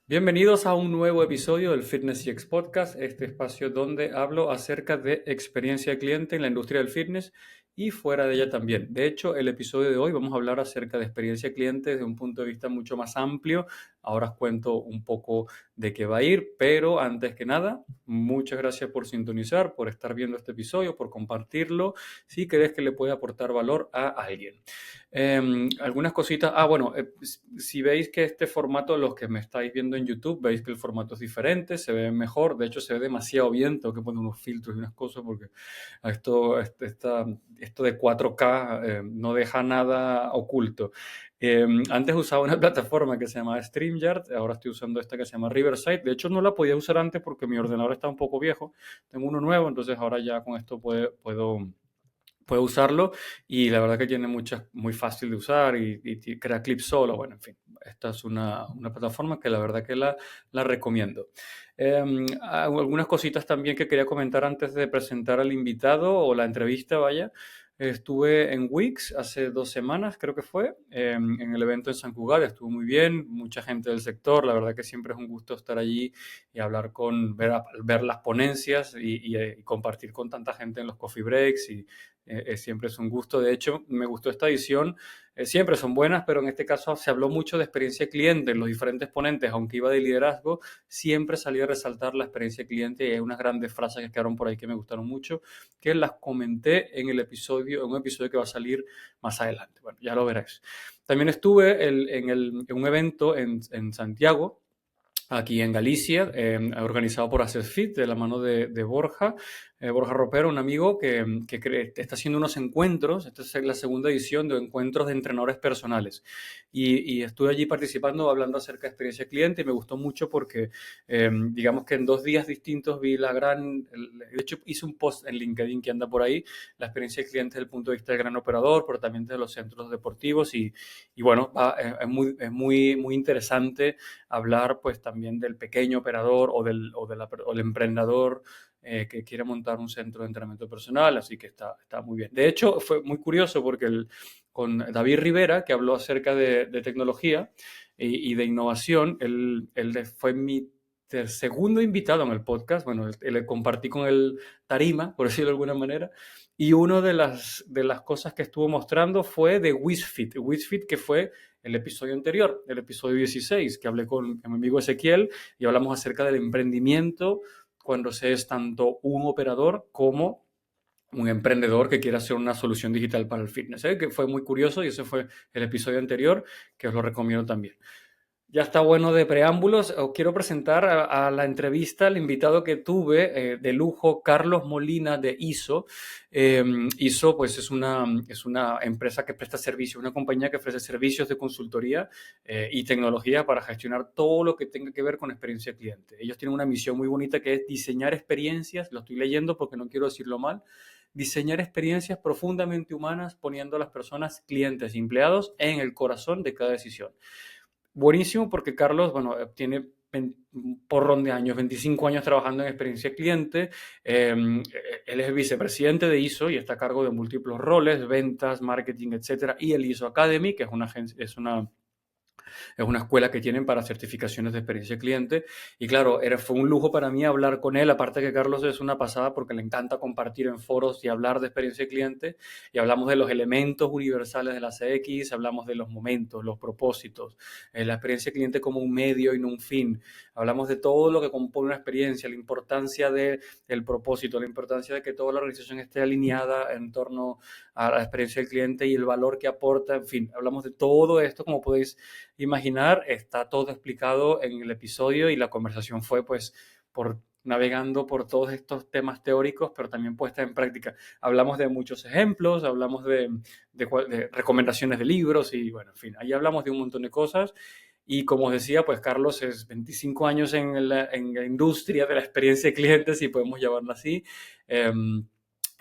Bienvenidos a un nuevo episodio del Fitness CX Podcast, este espacio donde hablo acerca de experiencia de cliente en la industria del fitness y fuera de ella también. De hecho, el episodio de hoy vamos a hablar acerca de experiencia de cliente desde un punto de vista mucho más amplio. Ahora os cuento un poco de qué va a ir, pero antes que nada, muchas gracias por sintonizar, por estar viendo este episodio, por compartirlo, si crees que le puede aportar valor a alguien. Algunas cositas. Bueno, si veis que este formato, los que me estáis viendo en YouTube, veis que el formato es diferente, se ve mejor, de hecho se ve demasiado bien, tengo que poner unos filtros y unas cosas porque esto de 4K no deja nada oculto. Antes usaba una plataforma que se llamaba StreamYard, ahora estoy usando esta que se llama Riverside. De hecho no la podía usar antes porque mi ordenador está un poco viejo, tengo uno nuevo, entonces ahora ya con esto puedo usarlo y la verdad que tiene muy fácil de usar y crea clips solo. Bueno, en fin, esta es una plataforma que la verdad que la recomiendo. Algunas cositas también que quería comentar antes de presentar al invitado o la entrevista, vaya. Estuve en Wix hace 2 semanas, creo que fue, en el evento en San Cugat, estuvo muy bien, mucha gente del sector, la verdad que siempre es un gusto estar allí y hablar ver las ponencias y compartir con tanta gente en los coffee breaks y siempre es un gusto. De hecho, me gustó esta edición. Siempre son buenas, pero en este caso se habló mucho de experiencia cliente. Los diferentes ponentes, aunque iba de liderazgo, siempre salía a resaltar la experiencia cliente y hay unas grandes frases que quedaron por ahí que me gustaron mucho, que las comenté en un episodio que va a salir más adelante. Bueno, ya lo veréis. También estuve en un evento en Santiago, aquí en Galicia, organizado por AccessFit, de la mano de Borja. Borja Ropero, un amigo que está haciendo unos encuentros. Esta es la segunda edición de encuentros de entrenadores personales. Y estuve allí participando, hablando acerca de experiencia cliente y me gustó mucho porque, digamos que en 2 días distintos vi de hecho hice un post en LinkedIn que anda por ahí, la experiencia del cliente desde el punto de vista del gran operador, pero también de los centros deportivos y bueno, es muy interesante hablar pues también del pequeño operador o del emprendedor que quiere montar un centro de entrenamiento personal, así que está muy bien. De hecho, fue muy curioso porque con David Rivera, que habló acerca de tecnología y de innovación, él fue mi segundo invitado en el podcast. Bueno, le compartí con él tarima, por decirlo de alguna manera, y una de las cosas que estuvo mostrando fue de Wizfit. Wizfit, que fue el episodio anterior, el episodio 16, que hablé con mi amigo Ezequiel y hablamos acerca del emprendimiento cuando se es tanto un operador como un emprendedor que quiere hacer una solución digital para el fitness, que fue muy curioso y ese fue el episodio anterior, que os lo recomiendo también. Ya está bueno de preámbulos. Os quiero presentar a la entrevista, al invitado que tuve de lujo, Carlos Molina de ISO. ISO pues es una empresa que presta servicios, una compañía que ofrece servicios de consultoría y tecnología para gestionar todo lo que tenga que ver con experiencia cliente. Ellos tienen una misión muy bonita que es diseñar experiencias, lo estoy leyendo porque no quiero decirlo mal, diseñar experiencias profundamente humanas poniendo a las personas, clientes y empleados en el corazón de cada decisión. Buenísimo porque Carlos, bueno, tiene un porrón de años, 25 años trabajando en experiencia cliente. Él es vicepresidente de ISO y está a cargo de múltiples roles, ventas, marketing, etcétera. Y el ISO Academy, que es una escuela que tienen para certificaciones de experiencia cliente. Y claro, fue un lujo para mí hablar con él, aparte que Carlos es una pasada porque le encanta compartir en foros y hablar de experiencia cliente. Y hablamos de los elementos universales de la CX, hablamos de los momentos, los propósitos, la experiencia cliente como un medio y no un fin. Hablamos de todo lo que compone una experiencia, la importancia del propósito, la importancia de que toda la organización esté alineada en torno a la experiencia del cliente y el valor que aporta. En fin, hablamos de todo esto, como podéis imaginar, está todo explicado en el episodio y la conversación fue pues navegando por todos estos temas teóricos, pero también puesta en práctica. Hablamos de muchos ejemplos, hablamos de recomendaciones de libros y bueno, en fin, ahí hablamos de un montón de cosas. Y como os decía, pues Carlos es 25 años en la industria de la experiencia de clientes, si podemos llamarlo así.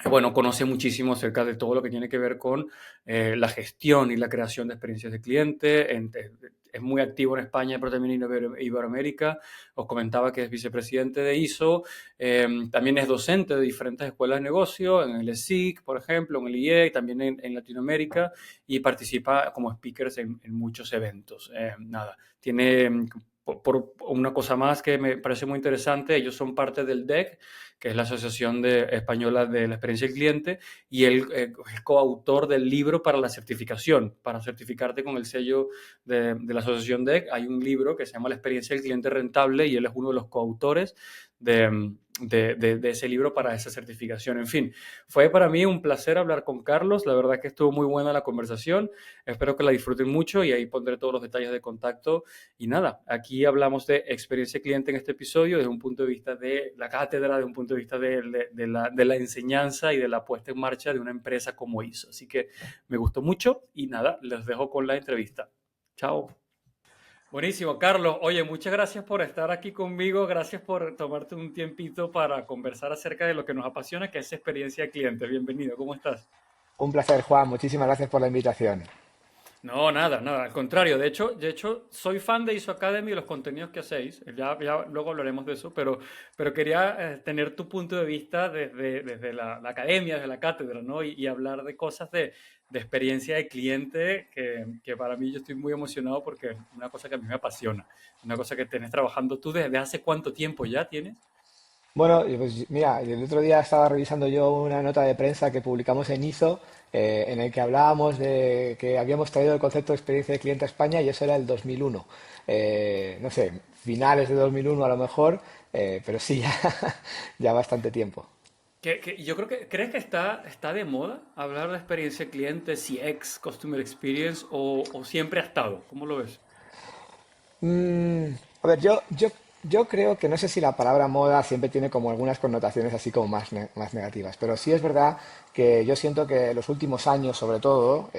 bueno, conoce muchísimo acerca de todo lo que tiene que ver con la gestión y la creación de experiencias de cliente. Es muy activo en España, pero también en Iberoamérica. Os comentaba que es vicepresidente de ISO. También es docente de diferentes escuelas de negocio, en el ESIC, por ejemplo, en el IE, también en Latinoamérica, y participa como speaker en muchos eventos. Nada, tiene, por una cosa más que me parece muy interesante, ellos son parte del DEC, que es la Asociación Española de la Experiencia del Cliente, y él es coautor del libro para la certificación, para certificarte con el sello de la Asociación DEC. Hay un libro que se llama La Experiencia del Cliente Rentable y él es uno de los coautores de ese libro para esa certificación. En fin, fue para mí un placer hablar con Carlos. La verdad que estuvo muy buena la conversación. Espero que la disfruten mucho y ahí pondré todos los detalles de contacto. Y nada, aquí hablamos de experiencia cliente en este episodio desde un punto de vista de la cátedra, desde un punto de vista de la enseñanza y de la puesta en marcha de una empresa como ISO. Así que me gustó mucho y nada, les dejo con la entrevista. Chao. Buenísimo, Carlos. Oye, muchas gracias por estar aquí conmigo. Gracias por tomarte un tiempito para conversar acerca de lo que nos apasiona, que es experiencia de cliente. Bienvenido, ¿cómo estás? Un placer, Juan. Muchísimas gracias por la invitación. No, nada, nada, al contrario. De hecho, soy fan de ISO Academy y los contenidos que hacéis. Ya luego hablaremos de eso, pero quería tener tu punto de vista desde la academia, desde la cátedra, ¿no? Y hablar de cosas de experiencia de cliente que para mí yo estoy muy emocionado porque es una cosa que a mí me apasiona. Una cosa que tenés trabajando tú desde hace cuánto tiempo ya tienes. Bueno, y pues mira, el otro día estaba revisando yo una nota de prensa que publicamos en ISO, en el que hablábamos de que habíamos traído el concepto de experiencia de cliente a España y eso era el 2001. No sé, finales de 2001 a lo mejor, pero sí, ya, ya bastante tiempo. Yo creo que, ¿crees que está de moda hablar de experiencia de cliente, CX, Customer Experience, o siempre ha estado? ¿Cómo lo ves? Mm, a ver, yo creo que no sé si la palabra moda siempre tiene como algunas connotaciones así como más negativas, pero sí es verdad que yo siento que en los últimos años, sobre todo,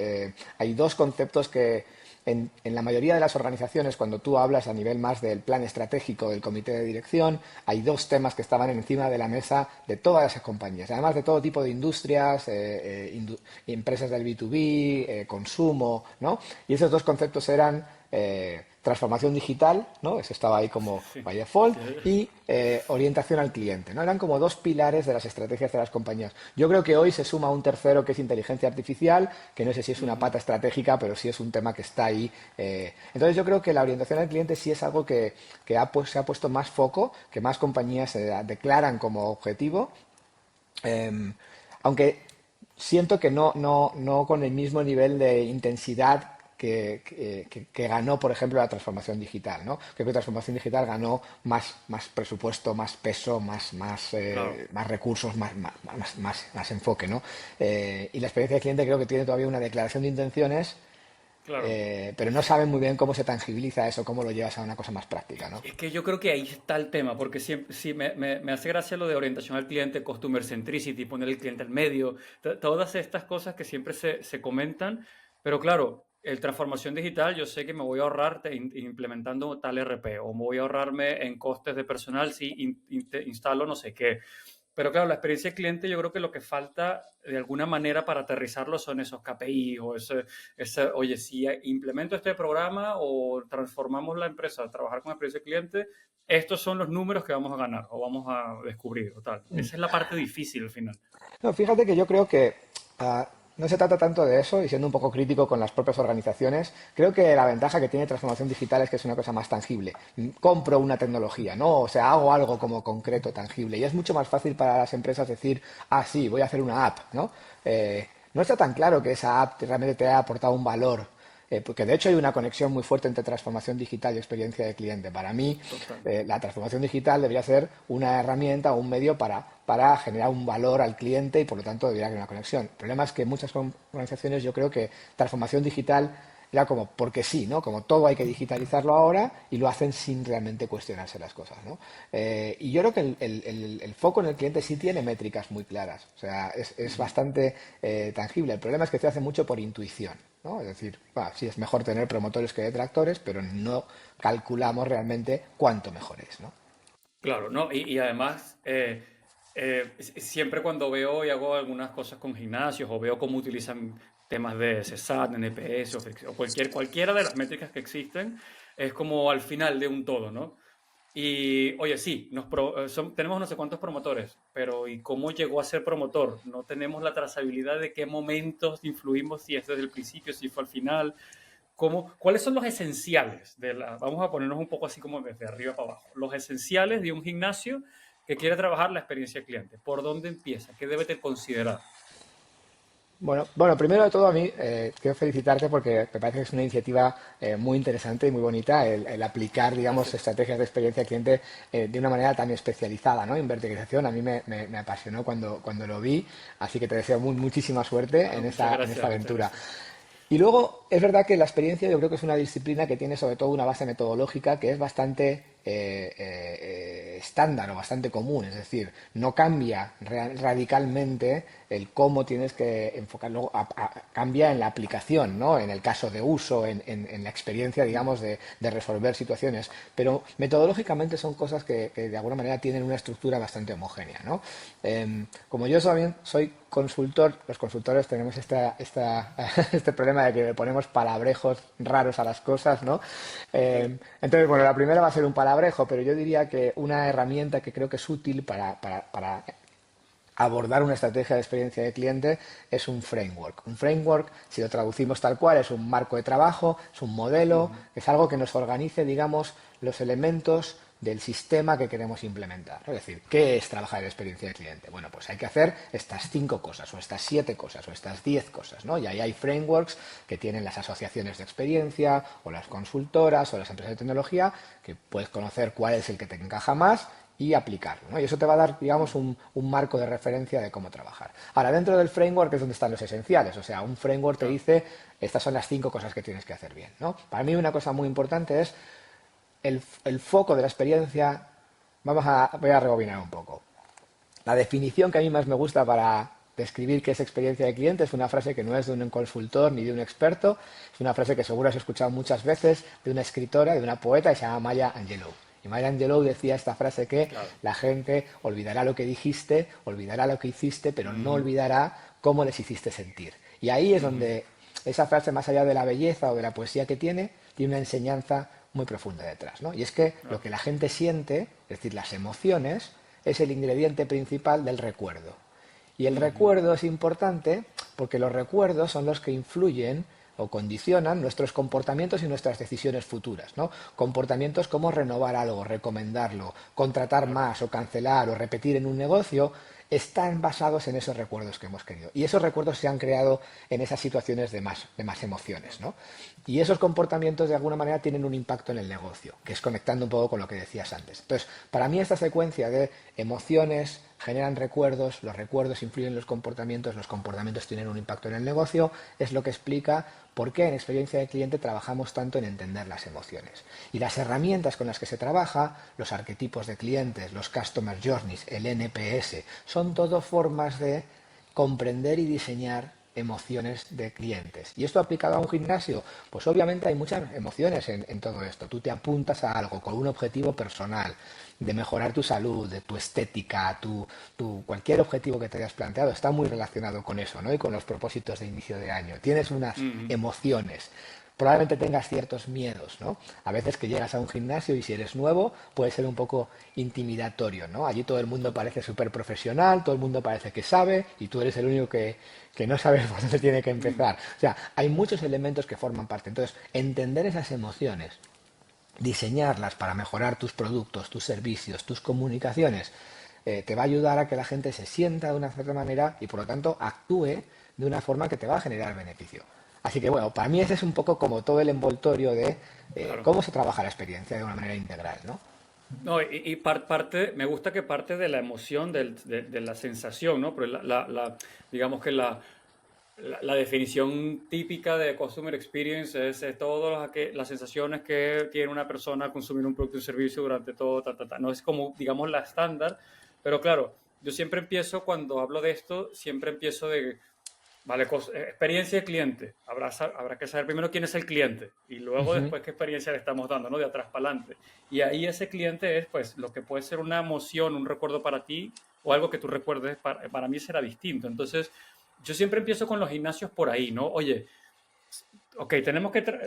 hay dos conceptos que en la mayoría de las organizaciones, cuando tú hablas a nivel más del plan estratégico del comité de dirección, hay dos temas que estaban encima de la mesa de todas las compañías, además de todo tipo de industrias, empresas del B2B, consumo, ¿no? Y esos dos conceptos eran transformación digital, ¿no? Eso estaba ahí como Sí. by default, que- y orientación al cliente, ¿no? Eran como dos pilares de las estrategias de las compañías. Yo creo que hoy se suma un tercero que es inteligencia artificial, que no sé si es una Ujú. pata estratégica, pero sí es un tema que está ahí. Entonces yo creo que la orientación al cliente sí es algo que se ha puesto más foco, que más compañías declaran como objetivo, eh, aunque siento que no con el mismo nivel de intensidad que ganó, por ejemplo, la transformación digital, ¿no? Creo que la transformación digital ganó más presupuesto, más peso, Claro, más recursos, más enfoque, ¿no? Y la experiencia de cliente creo que tiene todavía una declaración de intenciones, claro. pero no saben muy bien cómo se tangibiliza eso, cómo lo llevas a una cosa más práctica, ¿no? Es que yo creo que ahí está el tema, porque siempre, sí, me hace gracia lo de orientación al cliente, customer centricity, poner el cliente al medio, todas estas cosas que siempre se comentan, pero claro, el transformación digital, yo sé que me voy a ahorrar implementando tal RP, o me voy a ahorrarme en costes de personal si instalo no sé qué. Pero claro, la experiencia de cliente, yo creo que lo que falta de alguna manera para aterrizarlo son esos KPI o oye, si implemento este programa o transformamos la empresa a trabajar con experiencia de cliente, estos son los números que vamos a ganar o vamos a descubrir o tal. Esa es la parte difícil al final. No, fíjate que yo creo que no se trata tanto de eso, y siendo un poco crítico con las propias organizaciones, creo que la ventaja que tiene transformación digital es que es una cosa más tangible. Compro una tecnología, ¿no? O sea, hago algo como concreto, tangible. Y es mucho más fácil para las empresas decir, ah, sí, voy a hacer una app, ¿no? No está tan claro que esa app realmente te haya aportado un valor, porque de hecho hay una conexión muy fuerte entre transformación digital y experiencia de cliente. Para mí, Total. la transformación digital debería ser una herramienta o un medio para generar un valor al cliente y por lo tanto debería haber una conexión. El problema es que en muchas organizaciones yo creo que transformación digital era como porque sí, ¿no? Como todo hay que digitalizarlo ahora y lo hacen sin realmente cuestionarse las cosas, ¿no? Y yo creo que el foco en el cliente sí tiene métricas muy claras, o sea, es Ujú. bastante tangible. El problema es que se hace mucho por intuición, ¿no? Es decir, sí es mejor tener promotores que detractores, pero no calculamos realmente cuánto mejor es, ¿no? Claro, ¿no? Y además, siempre cuando veo y hago algunas cosas con gimnasios o veo cómo utilizan temas de CSAT, NPS o cualquiera de las métricas que existen, es como al final de un todo, ¿no? Y oye, sí, tenemos no sé cuántos promotores, pero ¿y cómo llegó a ser promotor? No tenemos la trazabilidad de qué momentos influimos, si es desde el principio, si fue al final. ¿Cuáles son los esenciales vamos a ponernos un poco así como desde arriba para abajo, los esenciales de un gimnasio que quiere trabajar la experiencia del cliente? ¿Por dónde empieza? ¿Qué debe de considerar? Bueno, primero de todo a mí quiero felicitarte porque me parece que es una iniciativa muy interesante y muy bonita el aplicar, digamos, Gracias. estrategias de experiencia cliente de una manera tan especializada, ¿no? En verticalización. A mí me apasionó cuando lo vi, así que te deseo muchísima suerte Ah, muchas en esta gracias, muchas aventura. gracias. Y luego es verdad que la experiencia yo creo que es una disciplina que tiene sobre todo una base metodológica que es bastante estándar o bastante común, es decir, no cambia radicalmente el cómo tienes que enfocarlo, cambia en la aplicación, ¿no? En el caso de uso, en la experiencia, digamos, de resolver situaciones, pero metodológicamente son cosas que de alguna manera tienen una estructura bastante homogénea, ¿no? Como yo también soy consultor, los consultores tenemos este problema de que le ponemos palabrejos raros a las cosas, ¿no? Entonces, bueno, la primera va a ser un palabrejo, pero yo diría que una herramienta que creo que es útil para abordar una estrategia de experiencia de cliente es un framework. Un framework, si lo traducimos tal cual, es un marco de trabajo, es un modelo, es algo que nos organice, digamos, los elementos del sistema que queremos implementar. Es decir, ¿qué es trabajar en experiencia de cliente? Bueno, pues hay que hacer estas 5 cosas, o estas 7 cosas, o estas 10 cosas, ¿no? Y ahí hay frameworks que tienen las asociaciones de experiencia, o las consultoras, o las empresas de tecnología, que puedes conocer cuál es el que te encaja más y aplicarlo, ¿no? Y eso te va a dar, digamos, un marco de referencia de cómo trabajar. Ahora, dentro del framework es donde están los esenciales, o sea, un framework te Claro. dice, estas son las 5 cosas que tienes que hacer bien, ¿no? Para mí una cosa muy importante es el foco de la experiencia. Voy a rebobinar un poco. La definición que a mí más me gusta para describir qué es experiencia de cliente es una frase que no es de un consultor ni de un experto, es una frase que seguro has escuchado muchas veces de una escritora, de una poeta que se llama Maya Angelou. Y Maya Angelou decía esta frase que Claro. la gente olvidará lo que dijiste, olvidará lo que hiciste, pero no Ujú, olvidará cómo les hiciste sentir. Y ahí es ujú, donde esa frase, más allá de la belleza o de la poesía que tiene una enseñanza muy profunda detrás, ¿no? Y es que lo claro. que la gente siente, es decir, las emociones, es el ingrediente principal del recuerdo. Y el Ujú, recuerdo es importante porque los recuerdos son los que influyen o condicionan nuestros comportamientos y nuestras decisiones futuras, ¿no? Comportamientos como renovar algo, recomendarlo, contratar claro. más o cancelar o repetir en un negocio están basados en esos recuerdos que hemos querido. Y esos recuerdos se han creado en esas situaciones de más emociones, ¿no? Y esos comportamientos de alguna manera tienen un impacto en el negocio, que es conectando un poco con lo que decías antes. Entonces, para mí esta secuencia de emociones generan recuerdos, los recuerdos influyen en los comportamientos tienen un impacto en el negocio, es lo que explica por qué en experiencia de cliente trabajamos tanto en entender las emociones. Y las herramientas con las que se trabaja, los arquetipos de clientes, los Customer Journeys, el NPS, son todo formas de comprender y diseñar emociones de clientes. ¿Y esto aplicado a un gimnasio? Pues obviamente hay muchas emociones en todo esto. Tú te apuntas a algo con un objetivo personal, de mejorar tu salud, de tu estética, cualquier objetivo que te hayas planteado está muy relacionado con eso, ¿no? Y con los propósitos de inicio de año. Tienes unas Ujú, emociones. Probablemente tengas ciertos miedos, ¿no? A veces que llegas a un gimnasio y si eres nuevo puede ser un poco intimidatorio, ¿no? Allí todo el mundo total. parece súper profesional, todo el mundo parece que sabe y tú eres el único que no sabe por dónde tiene que Mm, empezar. O sea, hay muchos elementos que forman parte. Entonces, entender esas emociones, diseñarlas para mejorar tus productos, tus servicios, tus comunicaciones, te va a ayudar a que la gente se sienta de una cierta manera y por lo tanto actúe de una forma que te va a generar beneficio. Así que bueno, para mí ese es un poco como todo el envoltorio de claro. cómo se trabaja la experiencia de una manera integral, ¿no? No, me gusta que parte de la emoción, de la sensación, ¿no? Pero digamos que la definición típica de Customer Experience es todas las sensaciones que tiene una persona al consumir un producto o un servicio durante todo, ta, ta, ta. No es como, digamos, la estándar, pero claro, yo siempre empiezo, cuando hablo de esto, siempre empiezo de, vale, experiencia de cliente. A habrá que saber primero quién es el cliente y luego Ujú. después qué experiencia le estamos dando, ¿no? De atrás para adelante. Y ahí ese cliente es, pues, lo que puede ser una emoción, un recuerdo para ti o algo que tú recuerdes, para mí será distinto. Entonces, yo siempre empiezo con los gimnasios por ahí, ¿no? Oye, ok,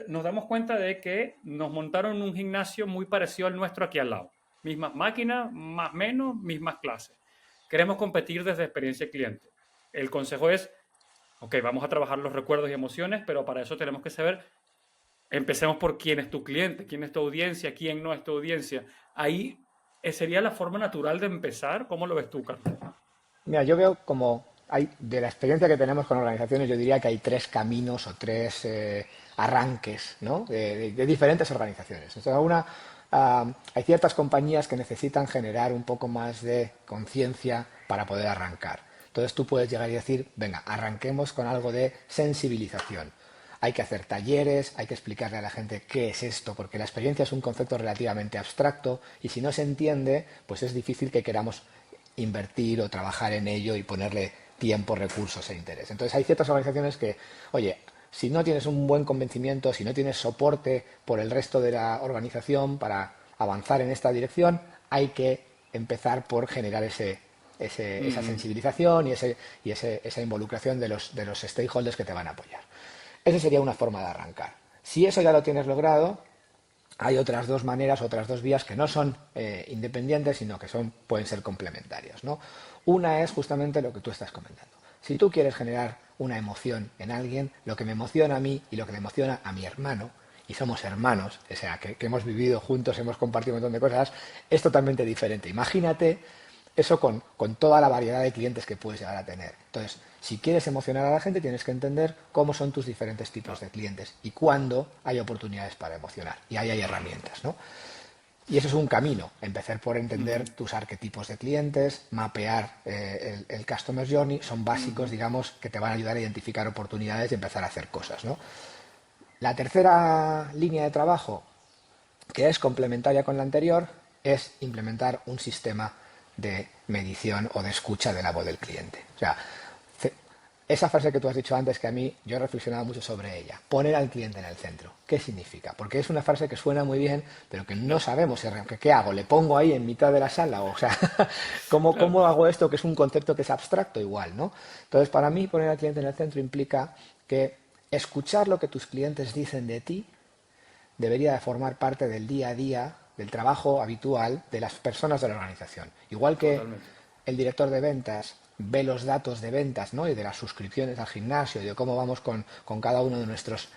nos damos cuenta de que nos montaron un gimnasio muy parecido al nuestro aquí al lado. Mismas máquinas, más o menos, mismas clases. Queremos competir desde experiencia de cliente. El consejo es, ok, vamos a trabajar los recuerdos y emociones, pero para eso tenemos que saber, empecemos por quién es tu cliente, quién es tu audiencia, quién no es tu audiencia. Ahí sería la forma natural de empezar. ¿Cómo lo ves tú, Carlos? Mira, yo veo como hay, de la experiencia que tenemos con organizaciones, yo diría que hay tres caminos o tres arranques, ¿no? De diferentes organizaciones. Entonces, hay ciertas compañías que necesitan generar un poco más de conciencia para poder arrancar. Entonces tú puedes llegar y decir, venga, arranquemos con algo de sensibilización. Hay que hacer talleres, hay que explicarle a la gente qué es esto, porque la experiencia es un concepto relativamente abstracto y si no se entiende, pues es difícil que queramos invertir o trabajar en ello y ponerle tiempo, recursos e interés. Entonces hay ciertas organizaciones que, oye, si no tienes un buen convencimiento, si no tienes soporte por el resto de la organización para avanzar en esta dirección, hay que empezar por generar esa Mm, sensibilización esa involucración de los stakeholders que te van a apoyar. Esa sería una forma de arrancar. Si eso ya lo tienes logrado, hay otras dos maneras, otras dos vías que no son independientes, sino que pueden ser complementarias, ¿no? Una es justamente lo que tú estás comentando. Si tú quieres generar una emoción en alguien, lo que me emociona a mí y lo que le emociona a mi hermano, y somos hermanos, o sea, que hemos vivido juntos, hemos compartido un montón de cosas, es totalmente diferente. Imagínate eso con toda la variedad de clientes que puedes llegar a tener. Entonces, si quieres emocionar a la gente, tienes que entender cómo son tus diferentes tipos claro. de clientes y cuándo hay oportunidades para emocionar. Y ahí hay herramientas, ¿no? Y eso es un camino, empezar por entender Ujú, tus arquetipos de clientes, mapear el Customer Journey, son básicos, ujú, digamos, que te van a ayudar a identificar oportunidades y empezar a hacer cosas, ¿no? La tercera línea de trabajo, que es complementaria con la anterior, es implementar un sistema de medición o de escucha de la voz del cliente. O sea, esa frase que tú has dicho antes, que a mí yo he reflexionado mucho sobre ella, poner al cliente en el centro. ¿Qué significa? Porque es una frase que suena muy bien, pero que no claro, sabemos qué hago. ¿Le pongo ahí en mitad de la sala? O sea, claro. ¿cómo hago esto que es un concepto que es abstracto igual, ¿no? Entonces, para mí, poner al cliente en el centro implica que escuchar lo que tus clientes dicen de ti debería de formar parte del día a día, del trabajo habitual de las personas de la organización. Igual que Totalmente. el director de ventas ve los datos de ventas, ¿no? Y de las suscripciones al gimnasio y de cómo vamos con cada uno de nuestras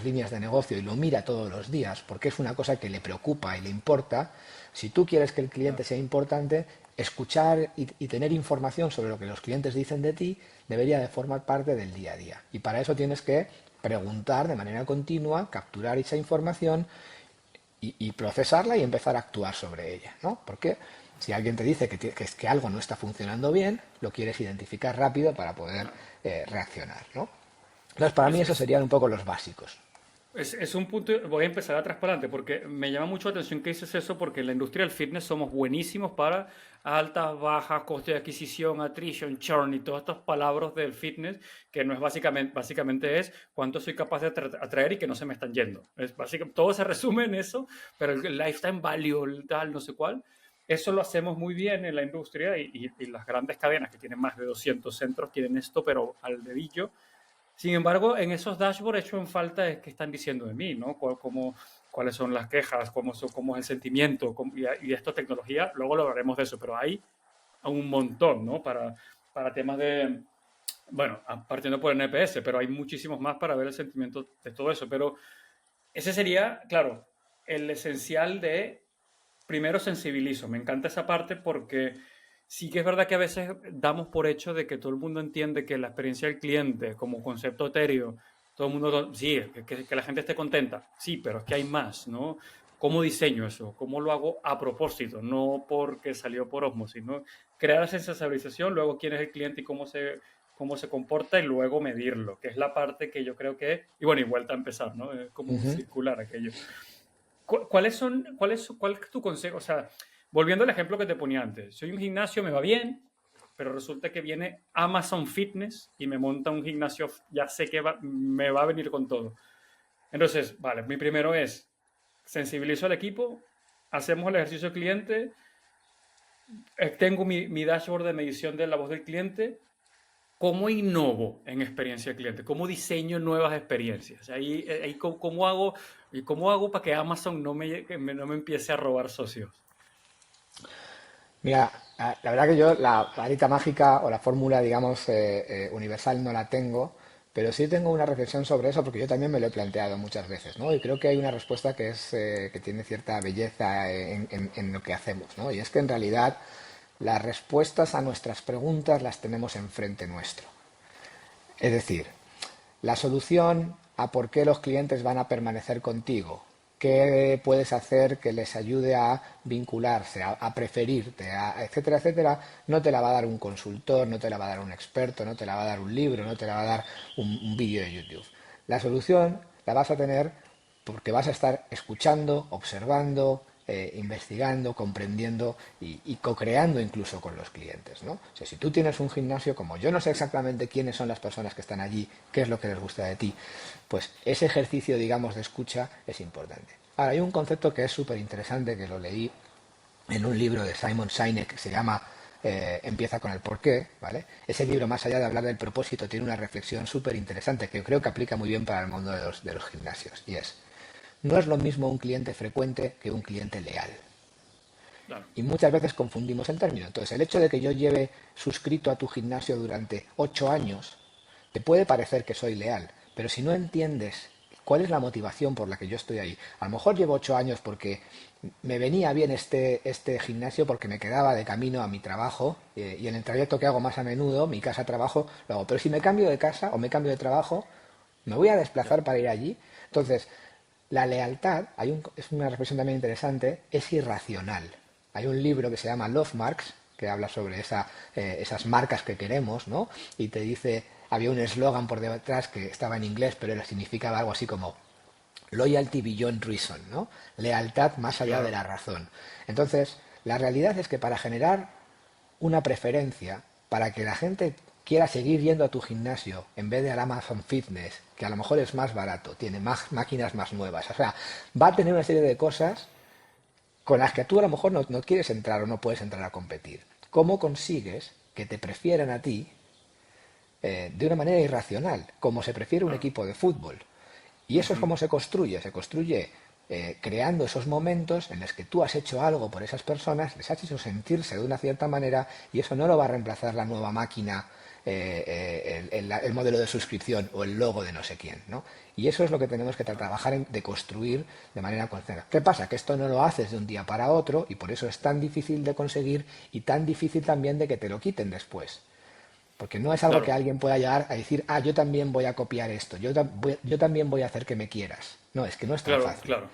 líneas de negocio y lo mira todos los días porque es una cosa que le preocupa y le importa. Si tú quieres que el cliente Claro. sea importante, escuchar y tener información sobre lo que los clientes dicen de ti debería de formar parte del día a día. Y para eso tienes que preguntar de manera continua, capturar esa información y procesarla y empezar a actuar sobre ella, ¿no? Porque si alguien te dice que algo no está funcionando bien, lo quieres identificar rápido para poder Claro. reaccionar, ¿no? Entonces, para mí Es, esos es, serían un poco los básicos. es un punto, voy a empezar atrás para adelante, porque me llama mucho la atención que dices eso, porque en la industria del fitness somos buenísimos para altas, bajas, coste de adquisición, attrition, churn y todas estas palabras del fitness, que no es básicamente es cuánto soy capaz de atraer y que no se me están yendo. Es básicamente, todo se resume en eso, pero el lifetime value, el tal, no sé cuál, eso lo hacemos muy bien en la industria y las grandes cadenas que tienen más de 200 centros tienen esto, pero al dedillo. Sin embargo, en esos dashboards hecho en falta es qué están diciendo de mí, ¿no? Cuáles son las quejas, cómo es el sentimiento, y esto tecnología, luego lo hablaremos de eso, pero hay un montón, ¿no? Para temas de, bueno, partiendo por el NPS, pero hay muchísimos más para ver el sentimiento de todo eso. Pero ese sería, claro, el esencial de primero sensibilizo. Me encanta esa parte porque sí que es verdad que a veces damos por hecho de que todo el mundo entiende que la experiencia del cliente como concepto etéreo, todo el mundo, sí, que la gente esté contenta, sí, pero es que hay más, ¿no? ¿Cómo diseño eso? ¿Cómo lo hago a propósito? No porque salió por osmosis, ¿no? Crear esa sensibilización, luego quién es el cliente y cómo se comporta y luego medirlo, que es la parte que yo creo que, y bueno, y vuelta a empezar, ¿no? Es como Ujú. circular aquello. ¿Cuál es tu consejo? O sea, volviendo al ejemplo que te ponía antes, soy un gimnasio, me va bien, pero resulta que viene Amazon Fitness y me monta un gimnasio, ya sé que me va a venir con todo. Entonces, vale, mi primero es sensibilizo al equipo, hacemos el ejercicio cliente, tengo mi dashboard de medición de la voz del cliente. ¿Cómo innovo en experiencia cliente? ¿Cómo diseño nuevas experiencias? Ahí cómo hago para que Amazon no me empiece a robar socios? Mira, la verdad que yo la varita mágica o la fórmula, digamos, universal no la tengo, pero sí tengo una reflexión sobre eso porque yo también me lo he planteado muchas veces, ¿no? Y creo que hay una respuesta que es que tiene cierta belleza en lo que hacemos, ¿no? Y es que en realidad las respuestas a nuestras preguntas las tenemos enfrente nuestro. Es decir, la solución a por qué los clientes van a permanecer contigo, qué puedes hacer que les ayude a vincularse, a preferirte, etcétera, etcétera, no te la va a dar un consultor, no te la va a dar un experto, no te la va a dar un libro, no te la va a dar un vídeo de YouTube. La solución la vas a tener porque vas a estar escuchando, observando, investigando, comprendiendo y co-creando incluso con los clientes, ¿no? O sea, si tú tienes un gimnasio, como yo no sé exactamente quiénes son las personas que están allí, qué es lo que les gusta de ti, pues ese ejercicio, digamos, de escucha es importante. Ahora, hay un concepto que es súper interesante, que lo leí en un libro de Simon Sinek que se llama Empieza con el porqué, ¿vale? Ese libro, más allá de hablar del propósito, tiene una reflexión súper interesante que yo creo que aplica muy bien para el mundo de los gimnasios, y es: no es lo mismo un cliente frecuente que un cliente leal. Claro, Y muchas veces confundimos el término. Entonces, el hecho de que yo lleve suscrito a tu gimnasio durante 8 años, te puede parecer que soy leal, pero si no entiendes cuál es la motivación por la que yo estoy ahí, a lo mejor llevo 8 años porque me venía bien este gimnasio porque me quedaba de camino a mi trabajo, y en el trayecto que hago más a menudo, mi casa-trabajo, lo hago. Pero si me cambio de casa o me cambio de trabajo, me voy a ya, desplazar para ir allí. Entonces, la lealtad, es una reflexión también interesante, es irracional. Hay un libro que se llama Love Marks, que habla sobre esas marcas que queremos, ¿no? Y te dice, había un eslogan por detrás que estaba en inglés, pero significaba algo así como Loyalty Beyond Reason, ¿no? Lealtad más allá de claro. la razón. Entonces, la realidad es que para generar una preferencia, para que la gente quiera seguir yendo a tu gimnasio en vez de al Amazon Fitness, que a lo mejor es más barato, tiene más máquinas más nuevas, o sea, va a tener una serie de cosas con las que tú a lo mejor no quieres entrar o no puedes entrar a competir. ¿Cómo consigues que te prefieran a ti de una manera irracional, como se prefiere un Claro. equipo de fútbol? Y eso es Ujú. como se construye creando esos momentos en los que tú has hecho algo por esas personas, les has hecho sentirse de una cierta manera, y eso no lo va a reemplazar la nueva máquina, el modelo de suscripción o el logo de no sé quién, ¿no? Y eso es lo que tenemos que trabajar de construir de manera constante. ¿Qué pasa? Que esto no lo haces de un día para otro y por eso es tan difícil de conseguir y tan difícil también de que te lo quiten después. Porque no es algo que Claro, alguien pueda llegar a decir, ah, yo también voy a copiar esto, yo también voy a hacer que me quieras. No, es que no es tan claro, fácil. claro.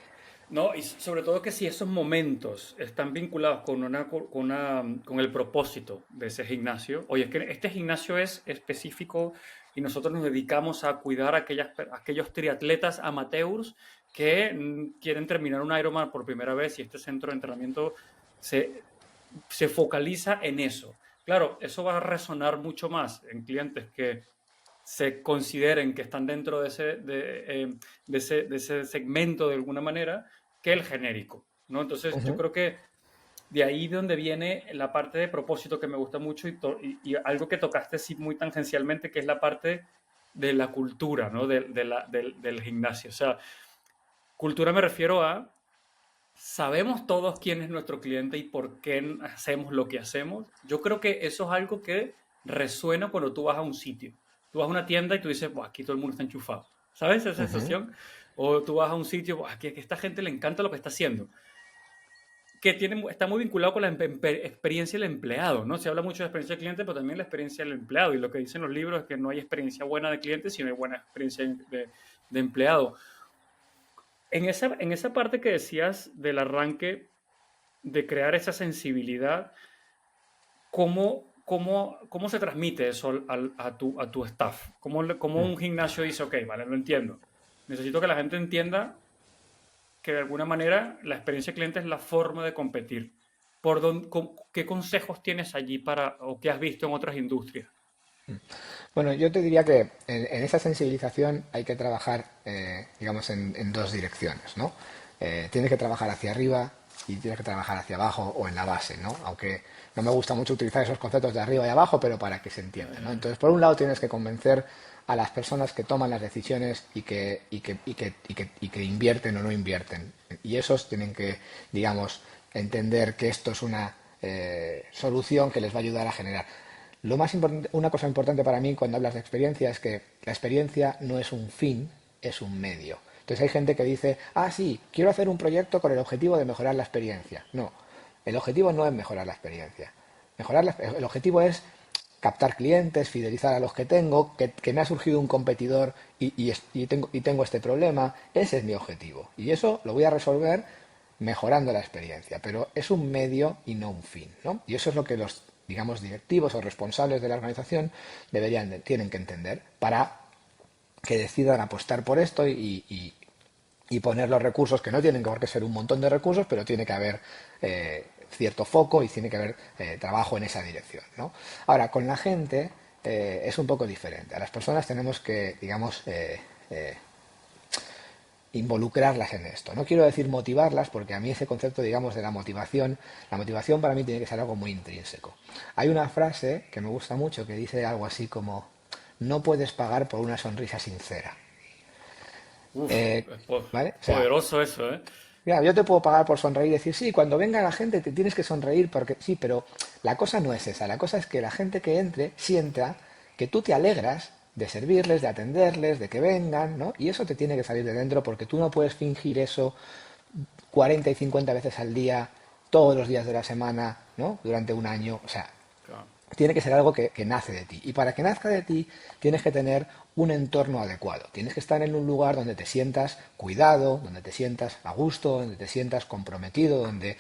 No, y sobre todo que si esos momentos están vinculados con el propósito de ese gimnasio. Oye, es que este gimnasio es específico y nosotros nos dedicamos a cuidar a aquellos triatletas amateurs que quieren terminar un Ironman por primera vez, y este centro de entrenamiento se, se focaliza en eso. Claro, eso va a resonar mucho más en clientes que se consideren que están dentro de ese segmento de alguna manera, que el genérico, ¿no? Entonces, yo Ujú. creo que de ahí donde viene la parte de propósito que me gusta mucho, y algo que tocaste así muy tangencialmente, que es la parte de la cultura, ¿no? Del gimnasio. O sea, cultura me refiero a, sabemos todos quién es nuestro cliente y por qué hacemos lo que hacemos. Yo creo que eso es algo que resuena cuando tú vas a un sitio. Tú vas a una tienda y tú dices, "Buah, aquí todo el mundo está enchufado". ¿Sabes esa Ujú. sensación? O tú vas a un sitio, "Buah, aquí a esta gente le encanta lo que está haciendo". Está muy vinculado con la experiencia del empleado, ¿no? Se habla mucho de experiencia del cliente, pero también la experiencia del empleado. Y lo que dicen los libros es que no hay experiencia buena de cliente, sino hay buena experiencia de empleado. En esa parte que decías del arranque, de crear esa sensibilidad, ¿cómo se transmite eso a tu staff? ¿Cómo un gimnasio dice, ok, vale, lo entiendo? Necesito que la gente entienda que de alguna manera la experiencia cliente es la forma de competir. ¿Qué consejos tienes allí para, o qué has visto en otras industrias? Bueno, yo te diría que en esa sensibilización hay que trabajar, digamos, en dos direcciones, ¿no? Tienes que trabajar hacia arriba y tienes que trabajar hacia abajo o en la base, ¿no? Aunque no me gusta mucho utilizar esos conceptos de arriba y abajo, pero para que se entienda, ¿no? Entonces, por un lado, tienes que convencer a las personas que toman las decisiones y que invierten o no invierten. Y esos tienen que, digamos, entender que esto es una solución que les va a ayudar a generar. Lo más importante, una cosa importante para mí cuando hablas de experiencia es que la experiencia no es un fin, es un medio. Entonces hay gente que dice, ah, sí, quiero hacer un proyecto con el objetivo de mejorar la experiencia. No, el objetivo no es mejorar la experiencia. El objetivo es captar clientes, fidelizar a los que tengo, que me ha surgido un competidor y tengo este problema. Ese es mi objetivo. Y eso lo voy a resolver mejorando la experiencia, pero es un medio y no un fin, ¿no? Y eso es lo que los, digamos, directivos o responsables de la organización tienen que entender para que decidan apostar por esto y poner los recursos, que no tienen por qué ser un montón de recursos, pero tiene que haber cierto foco y tiene que haber trabajo en esa dirección, ¿no? Ahora, con la gente es un poco diferente. A las personas tenemos que, digamos, involucrarlas en esto. No quiero decir motivarlas, porque a mí ese concepto, digamos, de la motivación para mí tiene que ser algo muy intrínseco. Hay una frase que me gusta mucho que dice algo así como, no puedes pagar por una sonrisa sincera. Uf, Eh, ¿Vale? O sea, poderoso eso, ¿eh? mira, yo te puedo pagar por sonreír y decir, sí, cuando venga la gente te tienes que sonreír, porque sí, pero la cosa no es esa. La cosa es que la gente que entre sienta que tú te alegras de servirles, de atenderles, de que vengan, ¿no? Y eso te tiene que salir de dentro porque tú no puedes fingir eso 40 y 50 veces al día, todos los días de la semana, ¿no? Durante un año. O sea, Claro. tiene que ser algo que nace de ti. Y para que nazca de ti, tienes que tener un entorno adecuado. Tienes que estar en un lugar donde te sientas cuidado, donde te sientas a gusto, donde te sientas comprometido, donde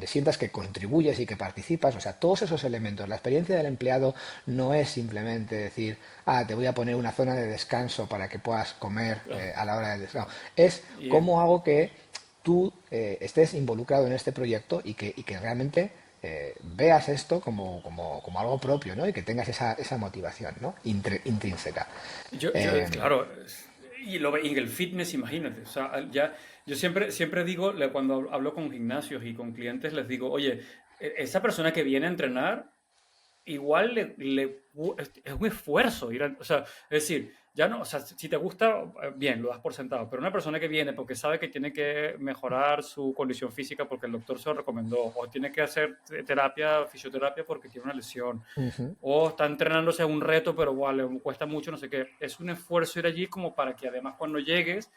sientas que contribuyes y que participas. O sea, todos esos elementos. La experiencia del empleado no es simplemente decir, ah, te voy a poner una zona de descanso para que puedas comer Claro. a la hora del descanso. Es Y, cómo hago que tú estés involucrado en este proyecto y que realmente veas esto como algo propio, ¿no? Y que tengas esa motivación, ¿no? Intrínseca. Eh, claro, y el fitness, imagínate, o sea, ya, yo siempre digo, cuando hablo con gimnasios y con clientes, les digo, oye, esa persona que viene a entrenar, igual es un esfuerzo ir o sea, es decir, ya no, o sea, si te gusta, bien, lo das por sentado, pero una persona que viene porque sabe que tiene que mejorar su condición física porque el doctor se lo recomendó, o tiene que hacer terapia, fisioterapia porque tiene una lesión, ujú. o está entrenándose a un reto, pero igual le cuesta mucho, no sé qué, es un esfuerzo ir allí como para que además cuando llegues